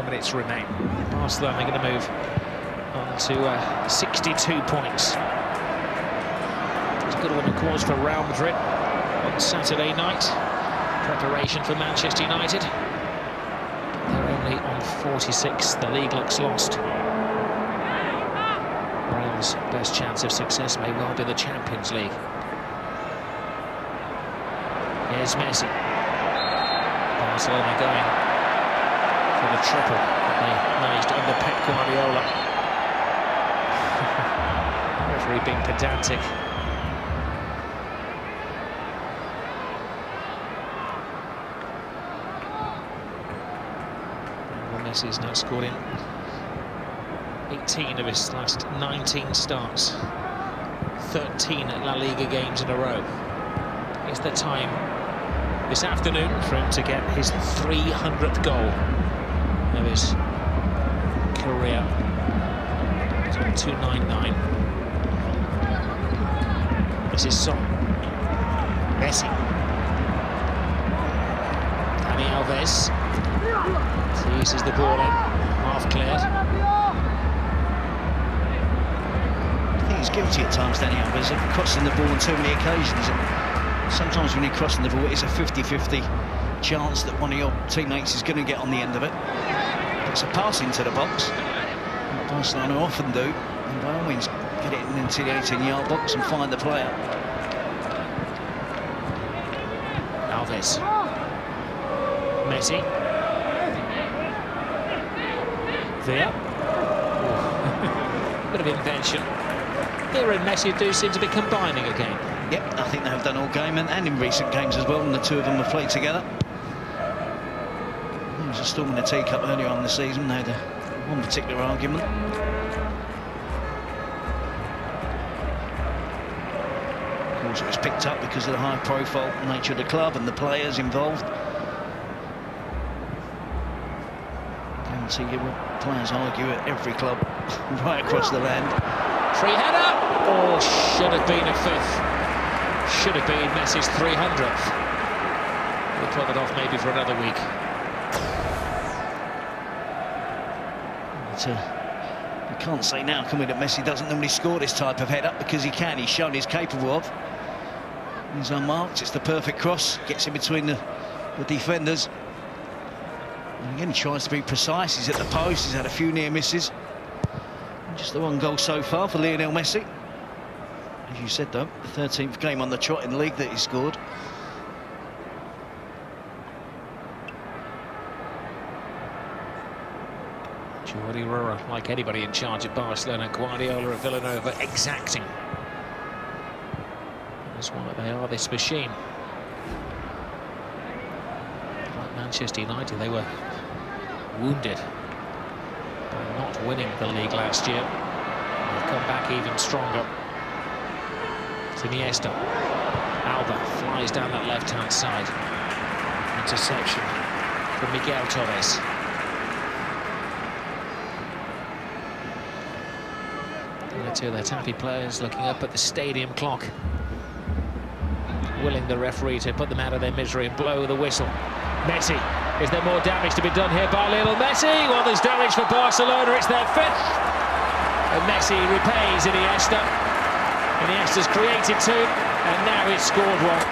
Minutes remain. Barcelona are going to move on to 62 points. It's a good one, of course, for Real Madrid on Saturday night. Preparation for Manchester United. They're only on 46. The league looks lost. Real's best chance of success may well be the Champions League. Here's Messi. Barcelona going for the triple that they managed under Pep Guardiola. Referee being pedantic. Well, Messi's now scored in 18 of his last 19 starts. 13 La Liga games in a row. It's the time this afternoon for him to get his 300th goal of his career. It's on 299. This is Son. Messi. Dani Alves teases the ball in, half cleared. I think he's guilty at times, Dani Alves, of crossing the ball on too many occasions. Sometimes when you're crossing the ball, it's a 50-50 chance that one of your teammates is going to get on the end of it. It's a pass into the box, what Barcelona often do, and by all means get it into the 18-yard box and find the player. Alves. Messi. Villa. Bit of invention. Here and Messi do seem to be combining again. Yep, I think they have done all game and in recent games as well, and the two of them have played together. There was a storm in the teacup earlier on in the season. They had one particular argument. Of course, it was picked up because of the high-profile nature of the club and the players involved. Guarantee you players argue at every club right across the land. Free header! Oh, should have been a fifth. Should have been Messi's 300th. We'll put it off maybe for another week. But, you can't say now, can we, that Messi doesn't normally score this type of header, because he can. He's shown he's capable of. He's unmarked. It's the perfect cross. Gets in between the defenders. And again, he tries to be precise. He's at the post. He's had a few near misses. And just the one goal so far for Lionel Messi. As you said, though, the 13th game on the trot in the league that he scored. Jordi Rura, like anybody in charge at Barcelona, Guardiola at Villanova, exacting. That's why they are this machine. Like Manchester United, they were wounded by not winning the league last year. They've come back even stronger. Iniesta. Alba flies down that left-hand side. Interception from Miguel Torres. And the two Getafe players looking up at the stadium clock, willing the referee to put them out of their misery and blow the whistle. Messi, is there more damage to be done here by Lionel Messi? Well, there's damage for Barcelona, it's their fifth. And Messi repays Iniesta. Iniesta's created two, and now he's scored one.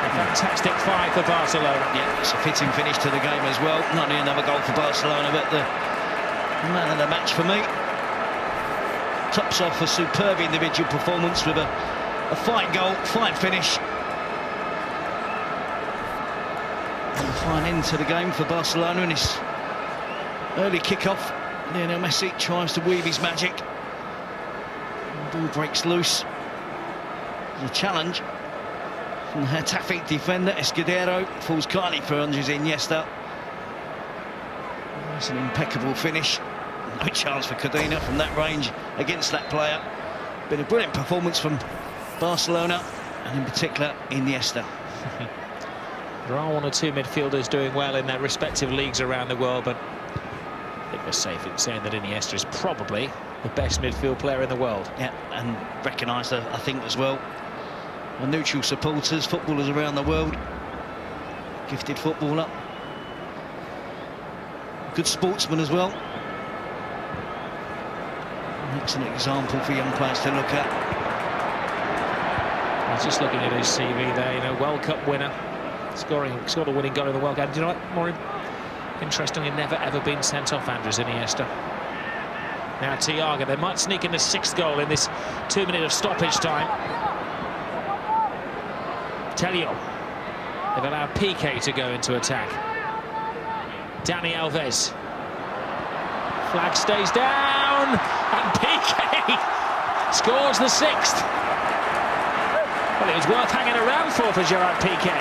A fantastic five for Barcelona. Yeah, it's a fitting finish to the game as well. Not only another goal for Barcelona, but the man of the match for me. Tops off a superb individual performance with a fine goal, fine finish. And a fine end to the game for Barcelona in this early kick-off. Lionel Messi tries to weave his magic. The ball breaks loose. The challenge from the Getafe defender, Escudero, falls kindly for Andres Iniesta. It's an impeccable finish. No chance for Cadena from that range against that player. Been a brilliant performance from Barcelona, and in particular Iniesta. There are one or two midfielders doing well in their respective leagues around the world, but I think we're safe in saying that Iniesta is probably the best midfield player in the world. Yeah, and recognised, I think, as well, by neutral supporters, footballers around the world. Gifted footballer. Good sportsman as well. Excellent example for young players to look at. I was just looking at his CV there, you know, World Cup winner, scored a winning goal in the World Cup. Do you know what, more interestingly, never ever been sent off, Andres Iniesta. Now Thiago, they might sneak in the sixth goal in this 2 minutes of stoppage time. Telio, they've allowed Piqué to go into attack. Dani Alves. Flag stays down, and Piqué scores the sixth. Well, it was worth hanging around for Gerard Piqué.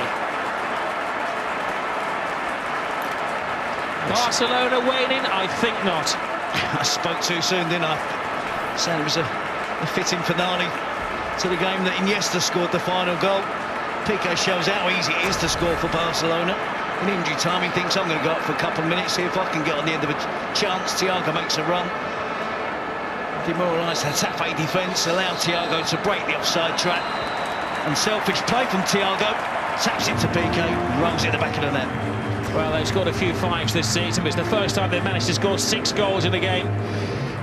Barcelona waning? I think not. I spoke too soon, didn't I? Saying it was a fitting finale to the game that Iniesta scored the final goal. Piqué shows how easy it is to score for Barcelona. In injury time, he thinks, I'm going to go up for a couple of minutes, see if I can get on the end of a chance. Thiago makes a run. Demoralised the Getafe defence, allowed Thiago to break the offside trap. And selfish play from Thiago, taps it to Piqué, rolls it at the back of the net. Well, they've scored a few fives this season, but it's the first time they've managed to score 6 goals in a game.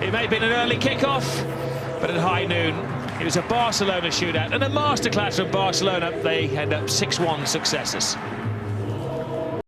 It may have been an early kick-off, but at high noon, it was a Barcelona shootout and a masterclass from Barcelona. They end up 6-1 successes.